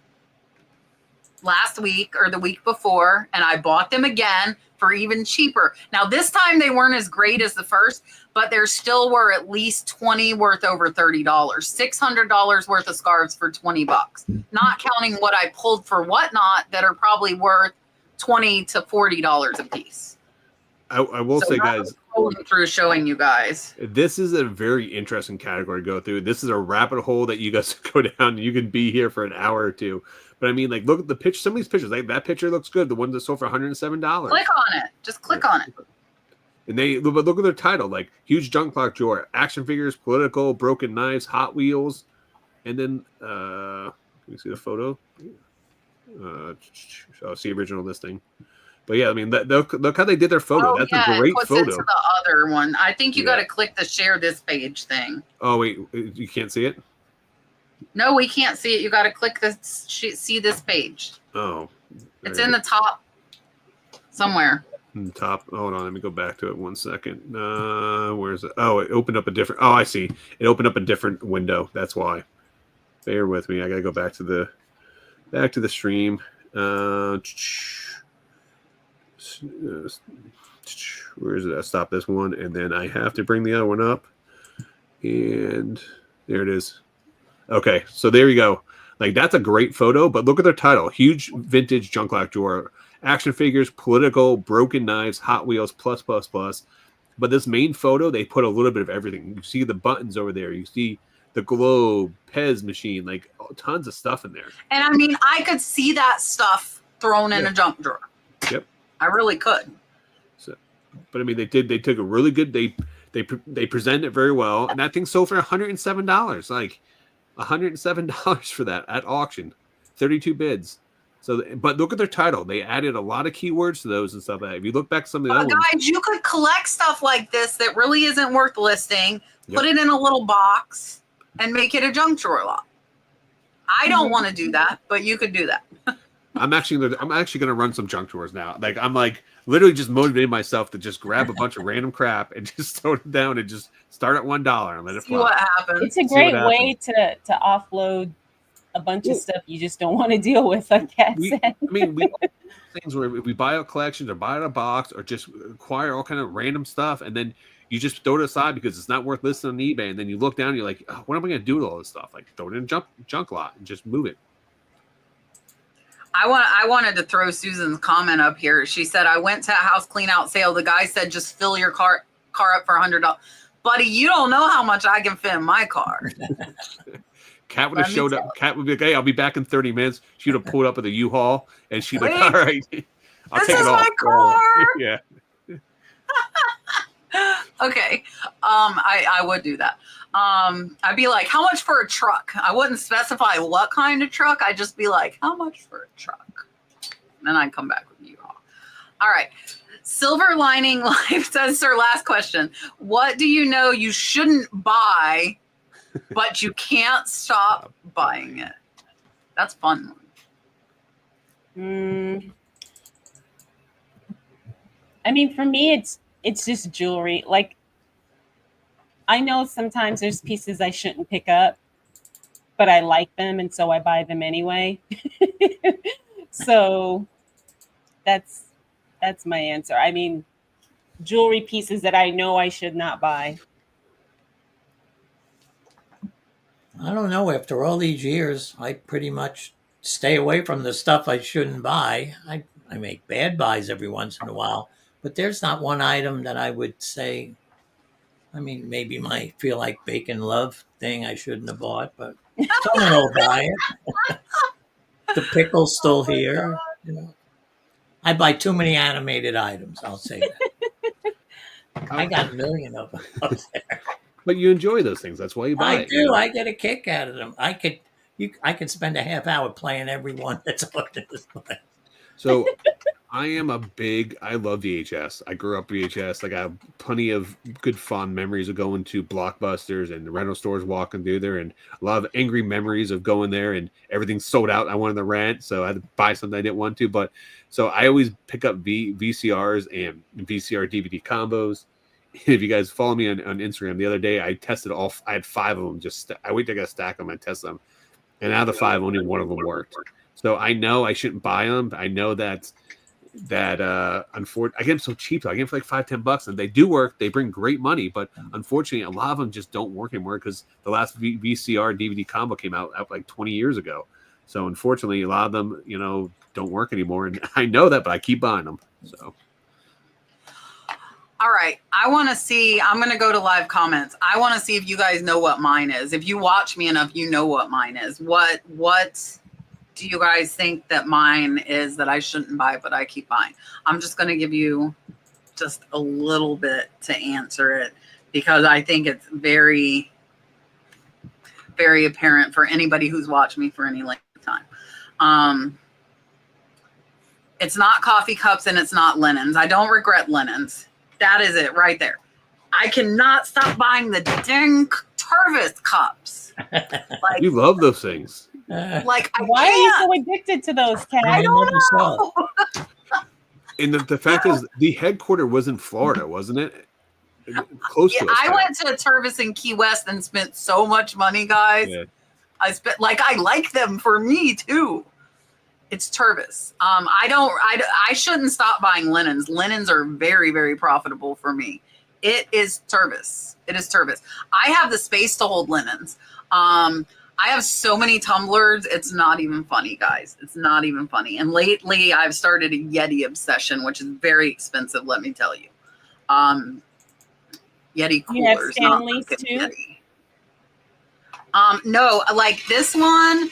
last week or the week before, and I bought them again for even cheaper. Now, this time they weren't as great as the first, but there still were at least 20 worth over $30, $600 worth of scarves for 20 bucks, not counting what I pulled for whatnot that are probably worth $20 to $40 a piece.
I will say, guys,
through showing you guys,
this is a very interesting category to go through. This is a rabbit hole that you guys go down. You can be here for an hour or two. But I mean, like, look at the picture. Some of these pictures, like that picture looks good. The one that sold for $107.
Click on it. Just click on it.
And but look at their title, like huge junk clock drawer, action figures, political, broken knives, Hot Wheels, and then can you see the photo? I'll see original listing. But yeah, I mean, look how they did their photo. That's a great photo. It to
the other one. I think you got to click the share this page thing.
Oh wait, you can't see it?
No, we can't see it. You got to click this. See this page.
Oh,
it's in the top somewhere.
In the top. Hold on, let me go back to it 1 second. Where's it? Oh, it opened up a different. Oh, I see. It opened up a different window. That's why. Bear with me. I gotta go back to the stream. Where is it? I stop this one, and then I have to bring the other one up. And there it is. Okay, so there you go. Like, that's a great photo, but look at their title. Huge vintage junk lock drawer. Action figures, political, broken knives, Hot Wheels, plus. But this main photo, they put a little bit of everything. You see the buttons over there. You see the globe, Pez machine, like tons of stuff in there.
And I mean, I could see that stuff thrown in a junk drawer.
Yep.
I really could.
So, but I mean, they took a really good, they presented it very well. And that thing sold for $107. Like, $107 for that at auction, 32 bids. So, but look at their title. They added a lot of keywords to those and stuff. If you look back some of the other
guys,
ones,
you could collect stuff like this that really isn't worth listing, put it in a little box, and make it a junk drawer lot. I don't want to do that, but you could do that.
I'm actually going to run some junk drawers now. Like, I'm like literally just motivating myself to just grab a bunch of random crap and just throw it down and just start at $1 and let it fly.
See what happens.
It's a great way to offload a bunch of stuff you just don't want to deal with, like Kat said.
We things where we buy out collections or buy out a box or just acquire all kind of random stuff, and then you just throw it aside because it's not worth listing on eBay. And then you look down and you're like, oh, what am I going to do with all this stuff? Like, throw it in a junk lot and just move it.
I wanted to throw Susan's comment up here. She said, I went to a house clean out sale. The guy said, just fill your car up for $100. Buddy, you don't know how much I can fit in my car.
Kat would have showed up. Kat would be like, hey, I'll be back in 30 minutes. She would have pulled up with a U-Haul and she'd be like, all right, I'll take it off.
This is my car.
Yeah.
Okay. I would do that. I'd be like, how much for a truck? I wouldn't specify what kind of truck. I'd just be like, how much for a truck? And then I'd come back with you all right. Silver Lining Life says her last question. What do you know you shouldn't buy, but you can't stop buying it? That's fun.
I mean, for me, it's just jewelry. Like, I know sometimes there's pieces I shouldn't pick up, but I like them, and so I buy them anyway. So that's my answer. I mean, jewelry pieces that I know I should not buy.
I don't know. After all these years, I pretty much stay away from the stuff I shouldn't buy. I make bad buys every once in a while, but there's not one item that I would say, I mean, maybe my feel like bacon love thing I shouldn't have bought, but someone will buy it. The pickle's still here. You know, I buy too many animated items. I'll say that. I got a million of them up there.
But you enjoy those things. That's why you buy
I
it.
do.
You know?
I get a kick out of them. I could spend a half hour playing every one that's on this list.
So I love VHS. I grew up VHS. Like I have plenty of good fond memories of going to Blockbusters and the rental stores, walking through there, and a lot of angry memories of going there and everything's sold out. I wanted to rent, so I had to buy something I didn't want to. But so I always pick up VCRs and VCR DVD combos. If you guys follow me on Instagram, the other day I tested all. I had 5 of them. I wait till I got a stack of them and test them, and out of the 5, only one of them worked. So I know I shouldn't buy them. I know that unfortunately I get them so cheap. I get them for like $5-10, and they do work. They bring great money, but unfortunately a lot of them just don't work anymore because the last VCR DVD combo came out like 20 years ago. So unfortunately a lot of them, don't work anymore, and I know that, but I keep buying them. So
all right, I want to see. I'm going to go to live comments. I want to see if you guys know what mine is. If you watch me enough, you know what mine is. What do you guys think that mine is that I shouldn't buy, but I keep buying? I'm just going to give you just a little bit to answer it because I think it's very, very apparent for anybody who's watched me for any length of time. It's not coffee cups and it's not linens. I don't regret linens. That is it right there. I cannot stop buying the dang Tervis cups. Like,
you love those things.
Like,
why are you so addicted to those, Kat?
I don't know.
And the fact is, the headquarter was in Florida, wasn't it? Close to us.
I went to Tervis in Key West and spent so much money, guys. Yeah. I like them for me too. It's Tervis. I shouldn't stop buying linens. Linens are very, very profitable for me. It is Tervis. It is Tervis. I have the space to hold linens. I have so many tumblers. It's not even funny, guys. It's not even funny. And lately I've started a Yeti obsession, which is very expensive, let me tell you. Yeti coolers.
You have Stanley's too?
Yeti. No, like this one.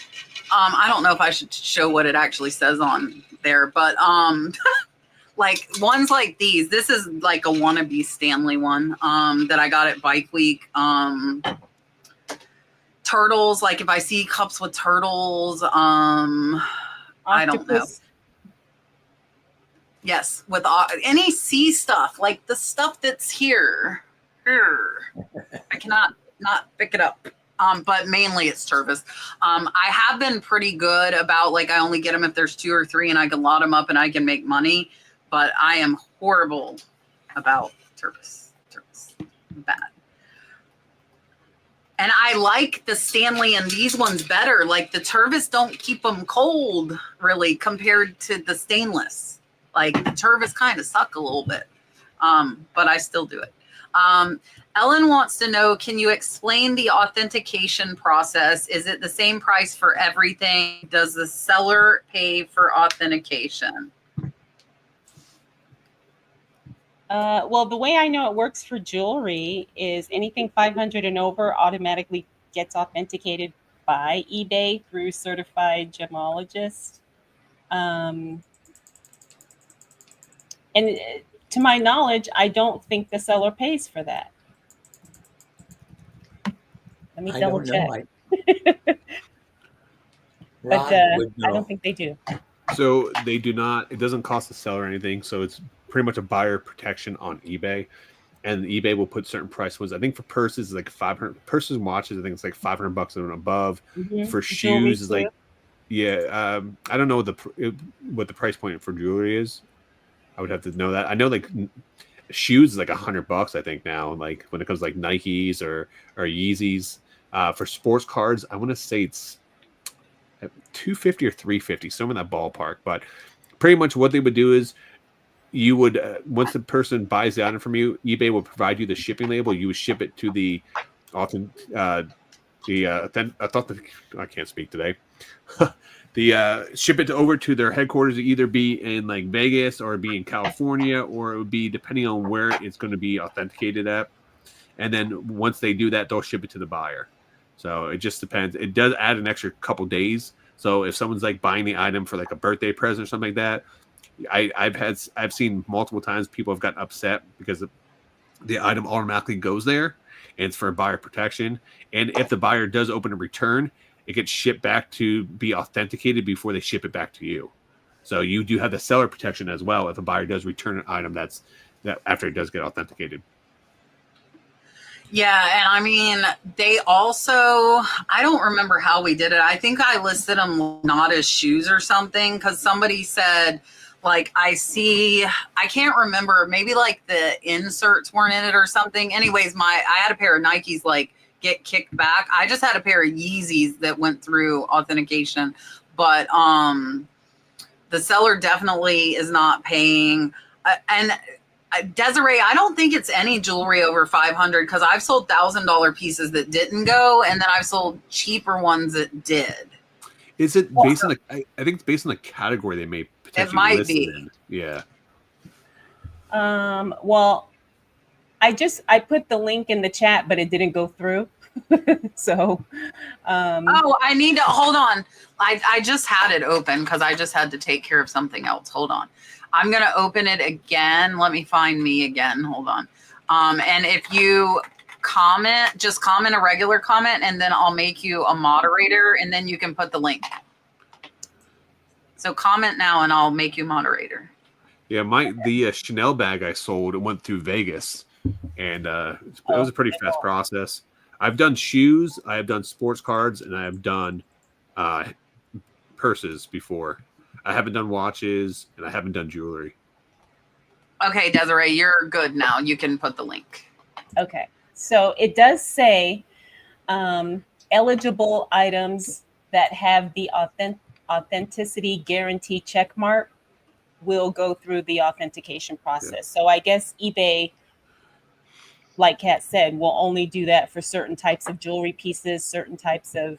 I don't know if I should show what it actually says on there, but like ones like these. This is like a wannabe Stanley one that I got at Bike Week. Turtles, like if I see cups with turtles, I don't know. Yes, with any sea stuff, like the stuff that's here. I cannot not pick it up. But mainly it's Tervis. I have been pretty good about, like, I only get them if there's 2 or 3 and I can lot them up and I can make money, but I am horrible about Tervis. Bad. And I like the Stanley and these ones better. Like the Tervis don't keep them cold really compared to the stainless. Like the Tervis kind of suck a little bit. But I still do it. Ellen wants to know, can you explain the authentication process? Is it the same price for everything? Does the seller pay for authentication?
Well, the way I know it works for jewelry is anything 500 and over automatically gets authenticated by eBay through certified gemologist. And to my knowledge, I don't think the seller pays for that. Let me double check. But I don't think they do.
So they do not. It doesn't cost the seller anything. So it's pretty much a buyer protection on eBay, and eBay will put certain price ones. I think for purses, like 500. Purses and watches, I think it's like $500 and above. Mm-hmm. For shoes, is like, yeah. I don't know what the price point for jewelry is. I would have to know that. I know like shoes is like $100, I think now. Like when it comes to like Nikes or Yeezys. For sports cards, I want to say it's $250 or $350, somewhere in that ballpark. But pretty much what they would do is you would once the person buys the item from you, eBay will provide you the shipping label. You would ship it to I can't speak today. Ship it over to their headquarters, either be in like Vegas or be in California, or it would be depending on where it's going to be authenticated at. And then once they do that, they'll ship it to the buyer. So it just depends. It does add an extra couple days. So if someone's like buying the item for like a birthday present or something like that, I've seen multiple times people have gotten upset because the item automatically goes there, and it's for buyer protection. And if the buyer does open a return, it gets shipped back to be authenticated before they ship it back to you. So you do have the seller protection as well if a buyer does return an item that after it does get authenticated.
Yeah, and I mean, they also, I don't remember how we did it. I think I listed them not as shoes or something because somebody said, like, I can't remember, maybe like the inserts weren't in it or something. Anyways, I had a pair of Nikes like get kicked back. I just had a pair of Yeezys that went through authentication, but the seller definitely is not paying. And Desiree, I don't think it's any jewelry over 500 because I've sold $1,000 pieces that didn't go, and then I've sold cheaper ones that did.
Is it based on the? I think it's based on the category they may potentially.
It might
list
be.
it in. Yeah.
Well, I put the link in the chat, but it didn't go through. So.
I need to hold on. I just had it open because I just had to take care of something else. Hold on. I'm going to open it again. Let me find me again. Hold on. And if you just comment a regular comment, and then I'll make you a moderator, and then you can put the link. So comment now, and I'll make you moderator.
Yeah, the Chanel bag I sold, it went through Vegas, and it was a pretty fast process. I've done shoes, I have done sports cards, and I have done purses before. I haven't done watches, and I haven't done jewelry.
Okay, Desiree, you're good now. You can put the link.
Okay. So it does say eligible items that have the authenticity guarantee check mark will go through the authentication process. Yeah. So I guess eBay, like Kat said, will only do that for certain types of jewelry pieces, certain types of...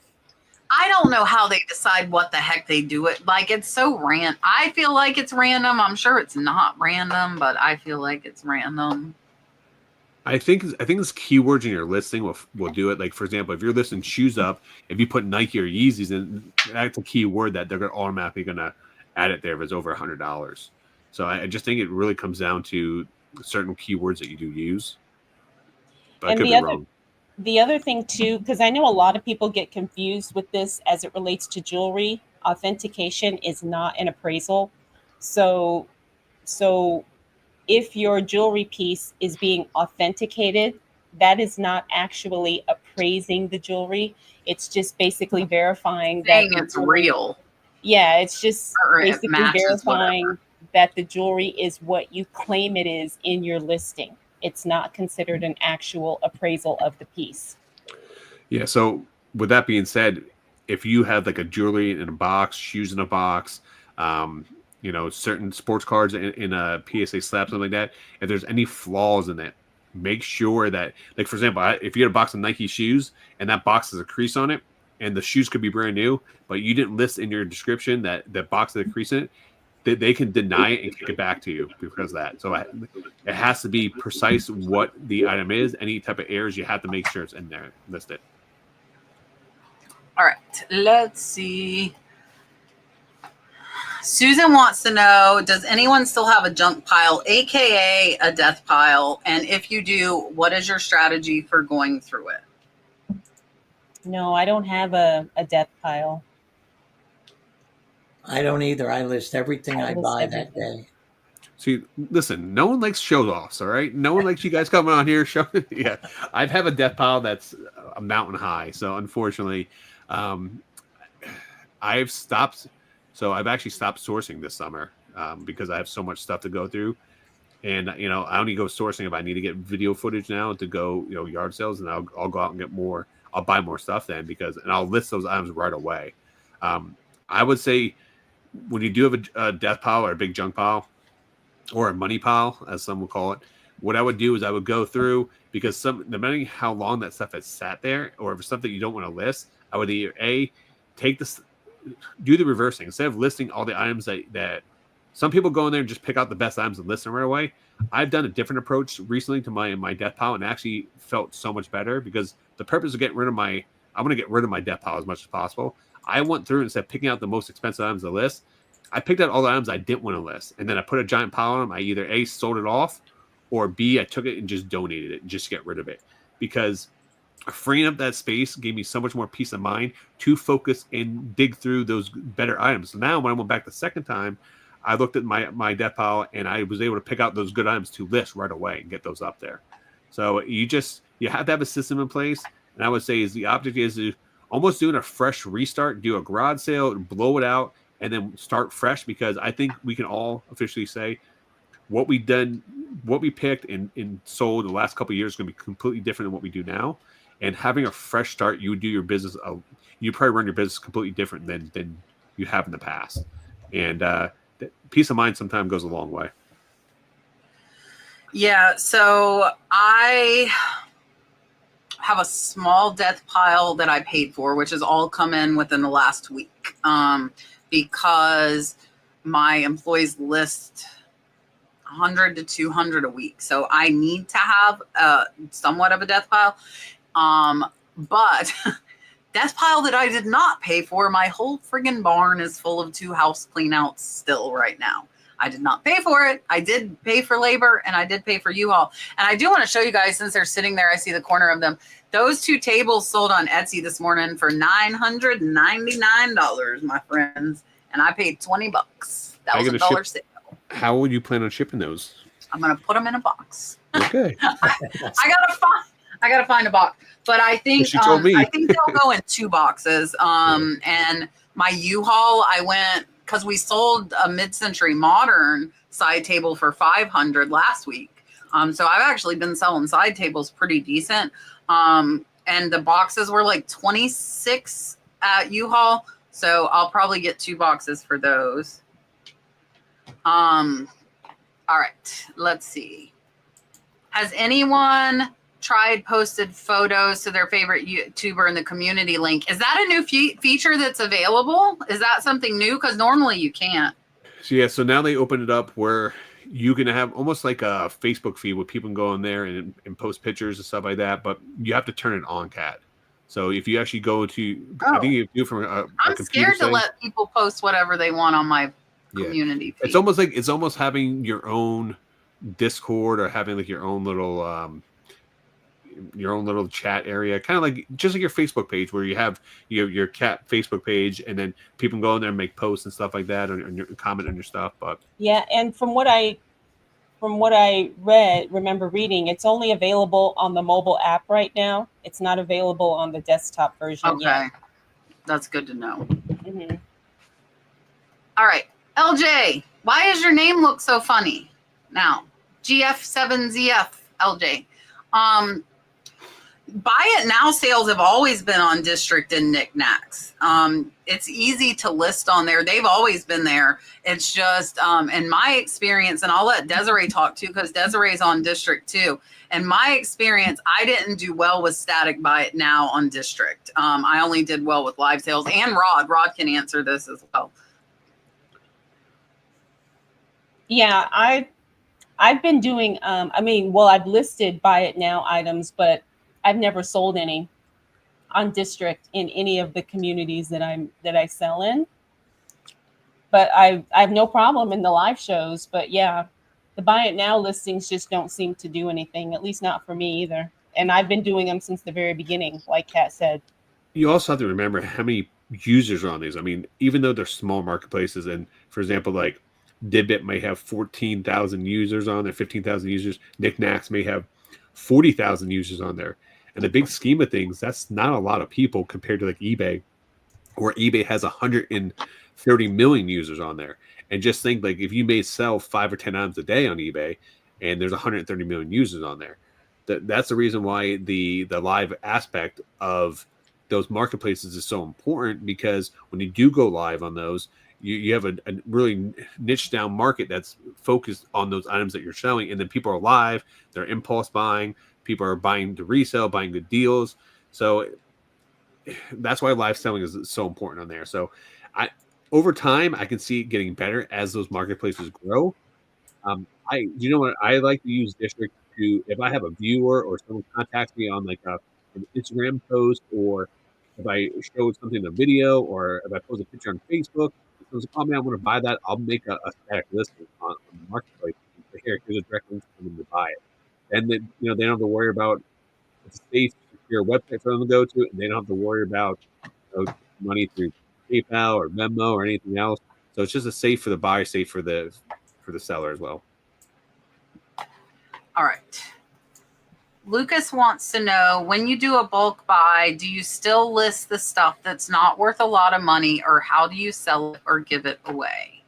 I don't know how they decide what the heck they do it. Like, it's so random. I feel like it's random. I'm sure it's not random, but I feel like it's random.
I think it's keywords in your listing will do it. Like, for example, if you're listing shoes up, if you put Nike or Yeezys in, that's a keyword that they're automatically going to add it there if it's over $100. So I just think it really comes down to certain keywords that you do use. But I could be wrong.
The other thing too, because I know a lot of people get confused with this as it relates to jewelry, authentication is not an appraisal. So if your jewelry piece is being authenticated, that is not actually appraising the jewelry. It's just basically verifying that
it's real.
Yeah, it's just basically verifying that the jewelry is what you claim it is in your listing. It's not considered an actual appraisal of the piece.
Yeah. So with that being said, if you have like a jewelry in a box, shoes in a box, certain sports cards in a PSA slab, something like that, if there's any flaws in it, make sure that, like, for example, if you had a box of Nike shoes and that box has a crease on it and the shoes could be brand new, but you didn't list in your description that box has a crease in it, they can deny it and kick it back to you because of that. So it has to be precise what the item is. Any type of errors, you have to make sure it's in there listed.
All right, let's see. Susan wants to know, does anyone still have a junk pile, aka a death pile? And if you do, what is your strategy for going through it?
No, I don't have a death pile.
I don't either. I list everything I buy that day.
See, listen, no one likes show-offs, all right? No one likes you guys coming on here showing. Yeah, I have a death pile that's a mountain high. So unfortunately, I've stopped. So I've actually stopped sourcing this summer because I have so much stuff to go through. And, I only go sourcing if I need to get video footage now to go, yard sales, and I'll go out and get more. I'll buy more stuff then and I'll list those items right away. I would say, when you do have a death pile or a big junk pile or a money pile, as some would call it, what I would do is I would go through, because depending how long that stuff has sat there, or if it's something you don't want to list, I would either do the reversing. Instead of listing all the items that some people go in there and just pick out the best items and list them right away. I've done a different approach recently to my death pile and actually felt so much better, because the purpose of getting rid of I'm going to get rid of my death pile as much as possible. I went through, instead of picking out the most expensive items to list, I picked out all the items I didn't want to list. And then I put a giant pile on them. I either sold it off, or B, I took it and just donated it and just get rid of it, because freeing up that space gave me so much more peace of mind to focus and dig through those better items. So now when I went back the second time, I looked at my death pile and I was able to pick out those good items to list right away and get those up there. So you have to have a system in place. And I would say is the object is to almost doing a fresh restart, do a garage sale, blow it out, and then start fresh, because I think we can all officially say what we picked and sold the last couple of years is going to be completely different than what we do now. And having a fresh start, you would do your business. You probably run your business completely different than you have in the past. And peace of mind sometimes goes a long way.
Yeah. So I have a small death pile that I paid for, which has all come in within the last week, because my employees list 100 to 200 a week. So I need to have somewhat of a death pile. But death pile that I did not pay for, my whole friggin' barn is full of 2 house cleanouts still right now. I did not pay for it. I did pay for labor and I did pay for U-Haul. And I do want to show you guys, since they're sitting there, I see the corner of them. Those 2 tables sold on Etsy this morning for $999, my friends. And I paid $20. That was a dollar sale.
How would you plan on shipping those?
I'm going to put them in a box.
Okay.
I gotta find a box, but I think
told me.
I think they'll go in 2 boxes. And my U-Haul, I went because we sold a mid-century modern side table for $500 last week. So I've actually been selling side tables pretty decent. And the boxes were like $26 at U-Haul, so I'll probably get 2 boxes for those. All right, let's see. Has anyone tried posted photos to their favorite YouTuber in the community link? Is that a new feature that's available? Is that something new? Because normally you can't.
So now they open it up where you can have almost like a Facebook feed where people can go in there and post pictures and stuff like that, but you have to turn it on, Kat. So if you actually go to, I think you do from
I'm scared to let people post whatever they want on my community feed.
It's almost having your own Discord or having like your own little chat area, kind of like just like your Facebook page where you have your Cat Facebook page, and then people can go in there and make posts and stuff like that, and your comment on your stuff. But
yeah, and from what I remember reading, it's only available on the mobile app right now. It's not available on the desktop version yet.
Okay, that's good to know.
Mm-hmm.
All right, LJ, why does your name look so funny now? GF7ZF LJ. Buy it now sales have always been on District and Knickknacks. It's easy to list on there. They've always been there. It's just, in my experience, and I'll let Desiree talk too, because Desiree's on District too. In my experience, I didn't do well with static buy it now on District. I only did well with live sales, and Rod can answer this as well.
Yeah, I've been doing, I've listed buy it now items, but I've never sold any on District in any of the communities that I sell in. But I have no problem in the live shows. But yeah, the buy it now listings just don't seem to do anything, at least not for me either. And I've been doing them since the very beginning, like Kat said.
You also have to remember how many users are on these. I mean, even though they're small marketplaces, and for example, like Didbit may have 14,000 users on there, 15,000 users. Knickknacks may have 40,000 users on there. In the big scheme of things, that's not a lot of people compared to like eBay, where eBay has 130 million users on there. And just think, like, if you may sell 5 or 10 items a day on eBay, and there's 130 million users on there, that's the reason why the live aspect of those marketplaces is so important, because when you do go live on those, you have a really niche down market that's focused on those items that you're selling, and then people are live, they're impulse buying. People are buying to resell, buying good deals. So that's why live selling is so important on there. So over time, I can see it getting better as those marketplaces grow. You know what? I like to use District to, if I have a viewer or someone contacts me on like an Instagram post, or if I show something in a video, or if I post a picture on Facebook, if someone's like, oh man, I want to buy that, I'll make a static listing on the marketplace. here, here's a direct link for them to buy it. And then, they don't have to worry about it's a safe, secure website for them to go to, and they don't have to worry about money through PayPal or Venmo or anything else. So it's just a safe for the buyer, safe for the seller as well.
All right. Lucas wants to know, when you do a bulk buy, do you still list the stuff that's not worth a lot of money, or how do you sell it or give it away?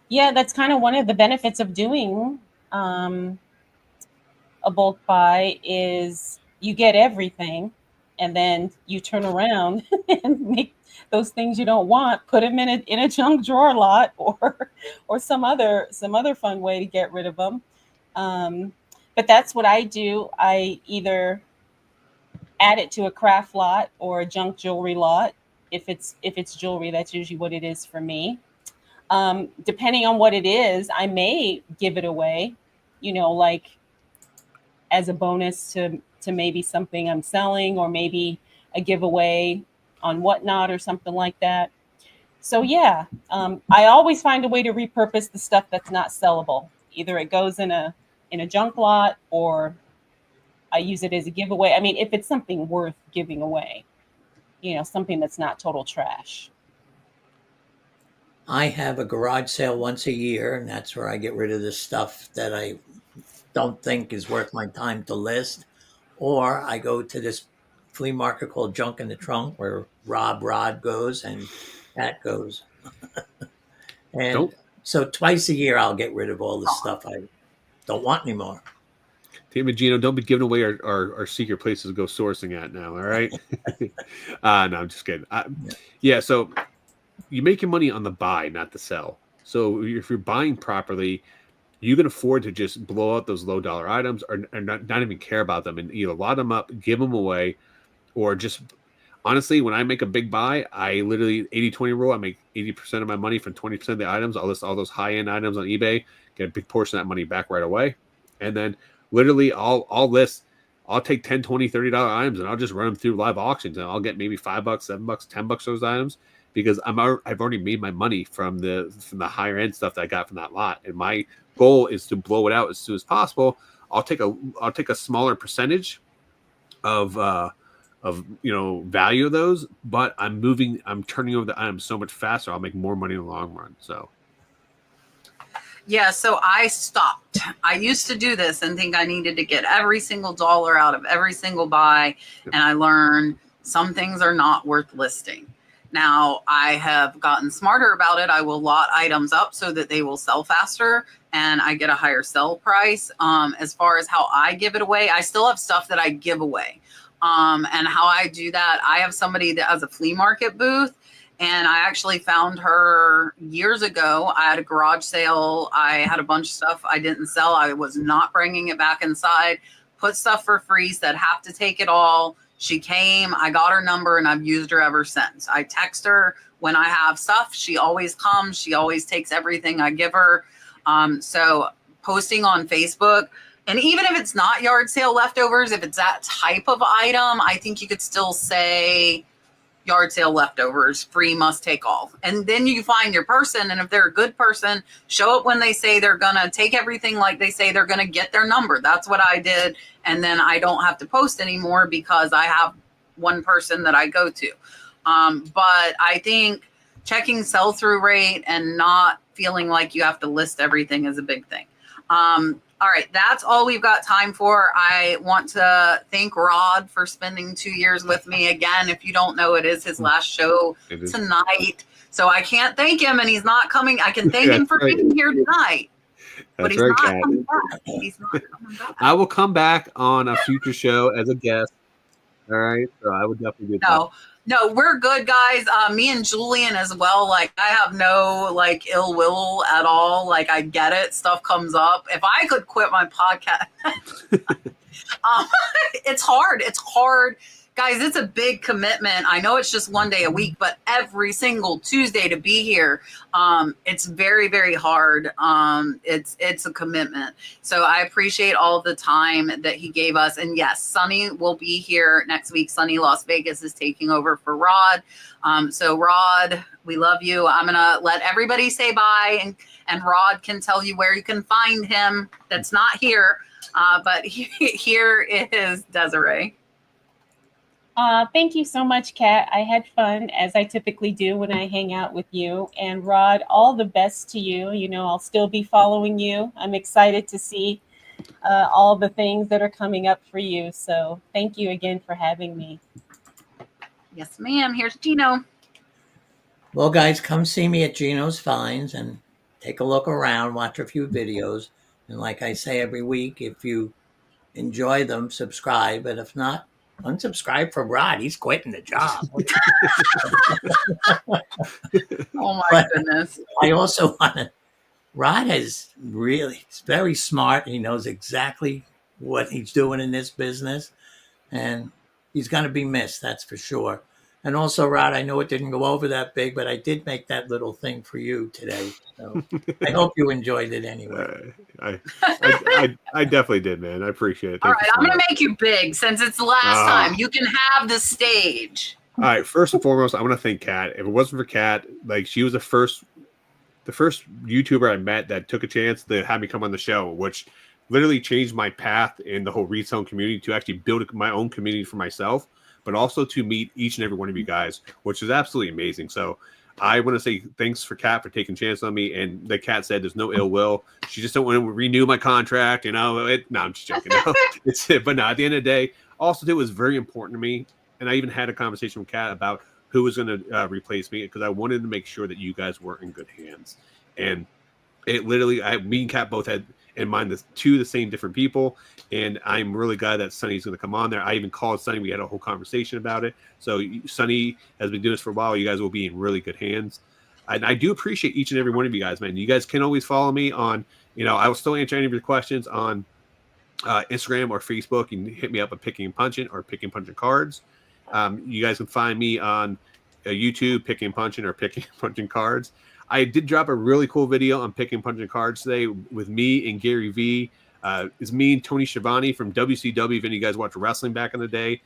Yeah, that's kind of one of the benefits of doing a bulk buy is you get everything, and then you turn around and make those things you don't want, put them in a junk drawer lot, or some other fun way to get rid of them. But that's what I do. I either add it to a craft lot or a junk jewelry lot. If it's jewelry, that's usually what it is for me. Depending on what it is, I may give it away, like as a bonus to maybe something I'm selling, or maybe a giveaway on Whatnot or something like that. So yeah, I always find a way to repurpose the stuff that's not sellable. Either it goes in a junk lot, or I use it as a giveaway. I mean, if it's something worth giving away, something that's not total trash.
I have a garage sale once a year, and that's where I get rid of the stuff that I don't think is worth my time to list. Or I go to this flea market called Junk in the Trunk, where Rob Rod goes and Cat goes. And so twice a year, I'll get rid of all the stuff I don't want anymore.
Damn it, Geno, don't be giving away our secret places to go sourcing at now, all right? No, I'm just kidding. Yeah, so you're making money on the buy, not the sell. So if you're buying properly, you can afford to just blow out those low dollar items, or not even care about them, and either lot them up, give them away, or just honestly, when I make a big buy, I literally 80-20 rule. I make 80% of my money from 20% of the items. I'll list all those high end items on eBay, get a big portion of that money back right away, and then literally I'll take 10, 20, $30 items, and I'll just run them through live auctions, and I'll get maybe $5, $7, $10 for those items, because I've already made my money from the higher end stuff that I got from that lot, and my goal is to blow it out as soon as possible. I'll take a smaller percentage of value of those, but I'm turning over the items so much faster. I'll make more money in the long run. So
yeah, so I stopped. I used to do this and think I needed to get every single dollar out of every single buy, and I learned some things are not worth listing. Now, I have gotten smarter about it. I will lot items up so that they will sell faster and I get a higher sell price. As far as how I give it away, I still have stuff that I give away. And how I do that, I have somebody that has a flea market booth, and I actually found her years ago. I had a garage sale. I had a bunch of stuff I didn't sell. I was not bringing it back inside, put stuff for free, said have to take it all. She came, I got her number, and I've used her ever since. I text her when I have stuff. She always comes. She always takes everything I give her. So posting on Facebook, and even if it's not yard sale leftovers, if it's that type of item, I think you could still say yard sale leftovers, free, must take all. And then you find your person, and if they're a good person, show up when they say they're going to take everything like they say they're going to get their number. That's what I did. And then I don't have to post anymore because I have one person that I go to. But I think checking sell-through rate and not feeling like you have to list everything is a big thing. All right, that's all we've got time for. I want to thank Rod for spending 2 years with me. Again, if you don't know, it is his last show tonight. So I can't thank him, and he's not coming. I can thank him for being here tonight. But he's not coming back. He's not coming back.
I will come back on a future show as a guest. All right, so I would definitely do that.
No, we're good, guys. Me and Julian as well. Like, I have no ill will at all. Like, I get it. Stuff comes up. If I could quit my podcast, it's hard. It's hard, Guys, it's a big commitment. I know it's just one day a week, but every single Tuesday to be here, it's very, very hard. It's a commitment. So I appreciate all the time that he gave us. And yes, Sunny will be here next week. Sunny Las Vegas is taking over for Rod. So Rod, we love you. I'm going to let everybody say bye, and Rod can tell you where you can find him that's not here. But here is Desiree.
Thank you so much, Kat. I had fun, as I typically do when I hang out with you. And Rod, all the best to you. You know, I'll still be following you. I'm excited to see all the things that are coming up for you. So thank you again for having me.
Yes, ma'am. Here's Geno.
Well, guys, come see me at Geno's Finds and take a look around, watch a few videos. And like I say every week, if you enjoy them, subscribe. But if not, unsubscribe from Rod. He's quitting the job.
Oh my goodness.
I also want to, Rod is really, he's very smart. He knows exactly what he's doing in this business, and he's going to be missed. That's for sure. And also, Rod, I know it didn't go over that big, but I did make that little thing for you today. So I hope you enjoyed it anyway.
I definitely did, man. I appreciate it.
All
Thank
right,
you so
I'm going
much.
to make you big since it's the last time. You can have the stage.
All right. First and foremost, I want to thank Kat. If it wasn't for Kat, like, she was the first YouTuber I met that took a chance to have me come on the show, which literally changed my path in the whole reselling community to actually build my own community for myself, but also to meet each and every one of you guys, which is absolutely amazing. So I want to say thanks for Kat for taking a chance on me. And the Kat said there's no ill will. She just don't want to renew my contract. You know, no, I'm just joking. No, but no, at the end of the day, also it was very important to me. And I even had a conversation with Kat about who was going to replace me, because I wanted to make sure that you guys were in good hands. And it literally, me and Kat both had in mind the same different people, and I'm really glad that Sunny's going to come on there. I even called Sunny. We had a whole conversation about it. So Sunny has been doing this for a while. You guys will be in really good hands. And I do appreciate each and every one of you guys, man. You guys can always follow me on, I will still answer any of your questions on Instagram or Facebook. You can hit me up at Picking and Punching or Picking and Punching Cards. You guys can find me on YouTube, Picking and Punching or Picking and Punching Cards. I did drop a really cool video on Picking and Punching Cards today with me and Gary V. It's me and Tony Schiavone from WCW. If any of you guys watched wrestling back in the day,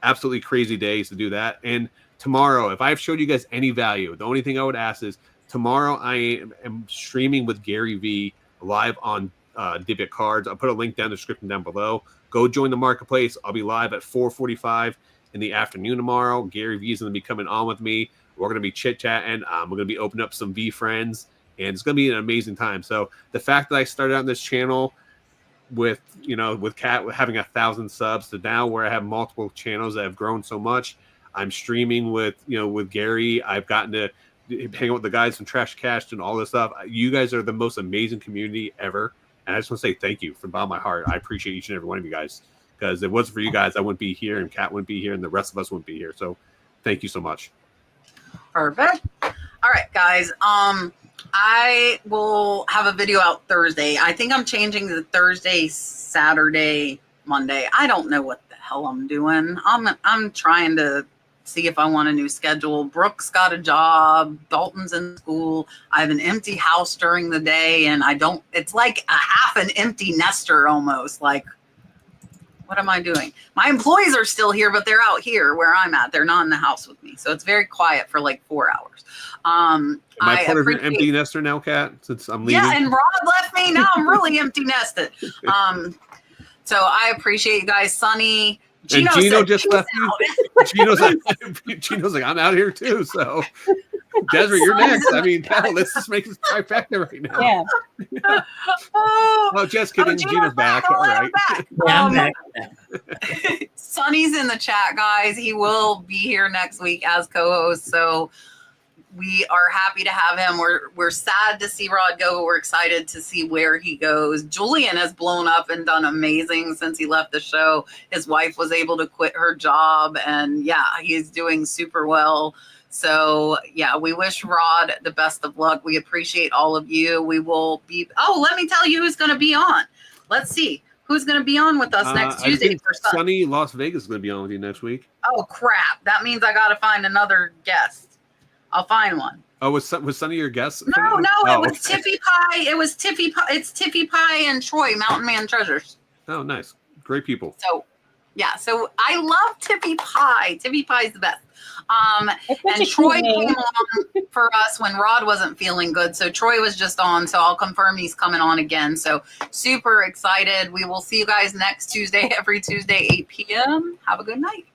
absolutely crazy days to do that. And tomorrow, if I've showed you guys any value, the only thing I would ask is tomorrow I am streaming with Gary V live on Divot Cards. I'll put a link down in the description down below. Go join the marketplace. I'll be live at 4:45 in the afternoon tomorrow. Gary V is going to be coming on with me. We're going to be chit-chatting. We're going to be opening up some V friends, and it's going to be an amazing time. So the fact that I started on this channel with Kat having 1,000 subs to now where I have multiple channels that have grown so much, I'm streaming with Gary. I've gotten to hang out with the guys from Trash Cash and all this stuff. You guys are the most amazing community ever, and I just want to say thank you from the bottom of my heart. I appreciate each and every one of you guys, because if it wasn't for you guys, I wouldn't be here, and Kat wouldn't be here, and the rest of us wouldn't be here. So thank you so much.
Perfect. All right, guys. I will have a video out Thursday. I think I'm changing the Thursday, Saturday, Monday. I don't know what the hell I'm doing. I'm trying to see if I want a new schedule. Brooke's got a job. Dalton's in school. I have an empty house during the day, and it's like a half an empty nester almost. Like, what am I doing? My employees are still here, but they're out here where I'm at. They're not in the house with me. So it's very quiet for like 4 hours.
Am I part of an empty nester now, Kat, since I'm leaving?
Yeah, and Rod left me. Now I'm really empty nested. So I appreciate you guys. Sunny.
Geno just left me. Geno's like, I'm out here too. So Desiree, you're next. I mean, hell, let's just make this trifecta right now.
Yeah.
Oh, just kidding. Geno's back. All right.
Yeah,
Sunny's in the chat, guys. He will be here next week as co-host. So we are happy to have him. We're sad to see Rod go, but we're excited to see where he goes. Julian has blown up and done amazing since he left the show. His wife was able to quit her job, and yeah, he's doing super well. So yeah, we wish Rod the best of luck. We appreciate all of you. We will be, let me tell you who's going to be on. Let's see. Who's going to be on with us next
I
Tuesday
think
for Sun?
Sunny Las Vegas is going to be on with you next week.
Oh crap! That means I got to find another guest. I'll find one.
Oh, was Sunny your guest?
No,
Oh,
it was Tiffy Pie. It was Tiffy Pie. It's Tiffy Pie and Troy, Mountain Man Treasures.
Oh, nice. Great people.
So, yeah. So I love Tiffy Pie. Tiffy Pie is the best. And Troy came on for us when Rod wasn't feeling good. So Troy was just on. So I'll confirm he's coming on again. So super excited. We will see you guys next Tuesday, every Tuesday, 8 p.m. Have a good night.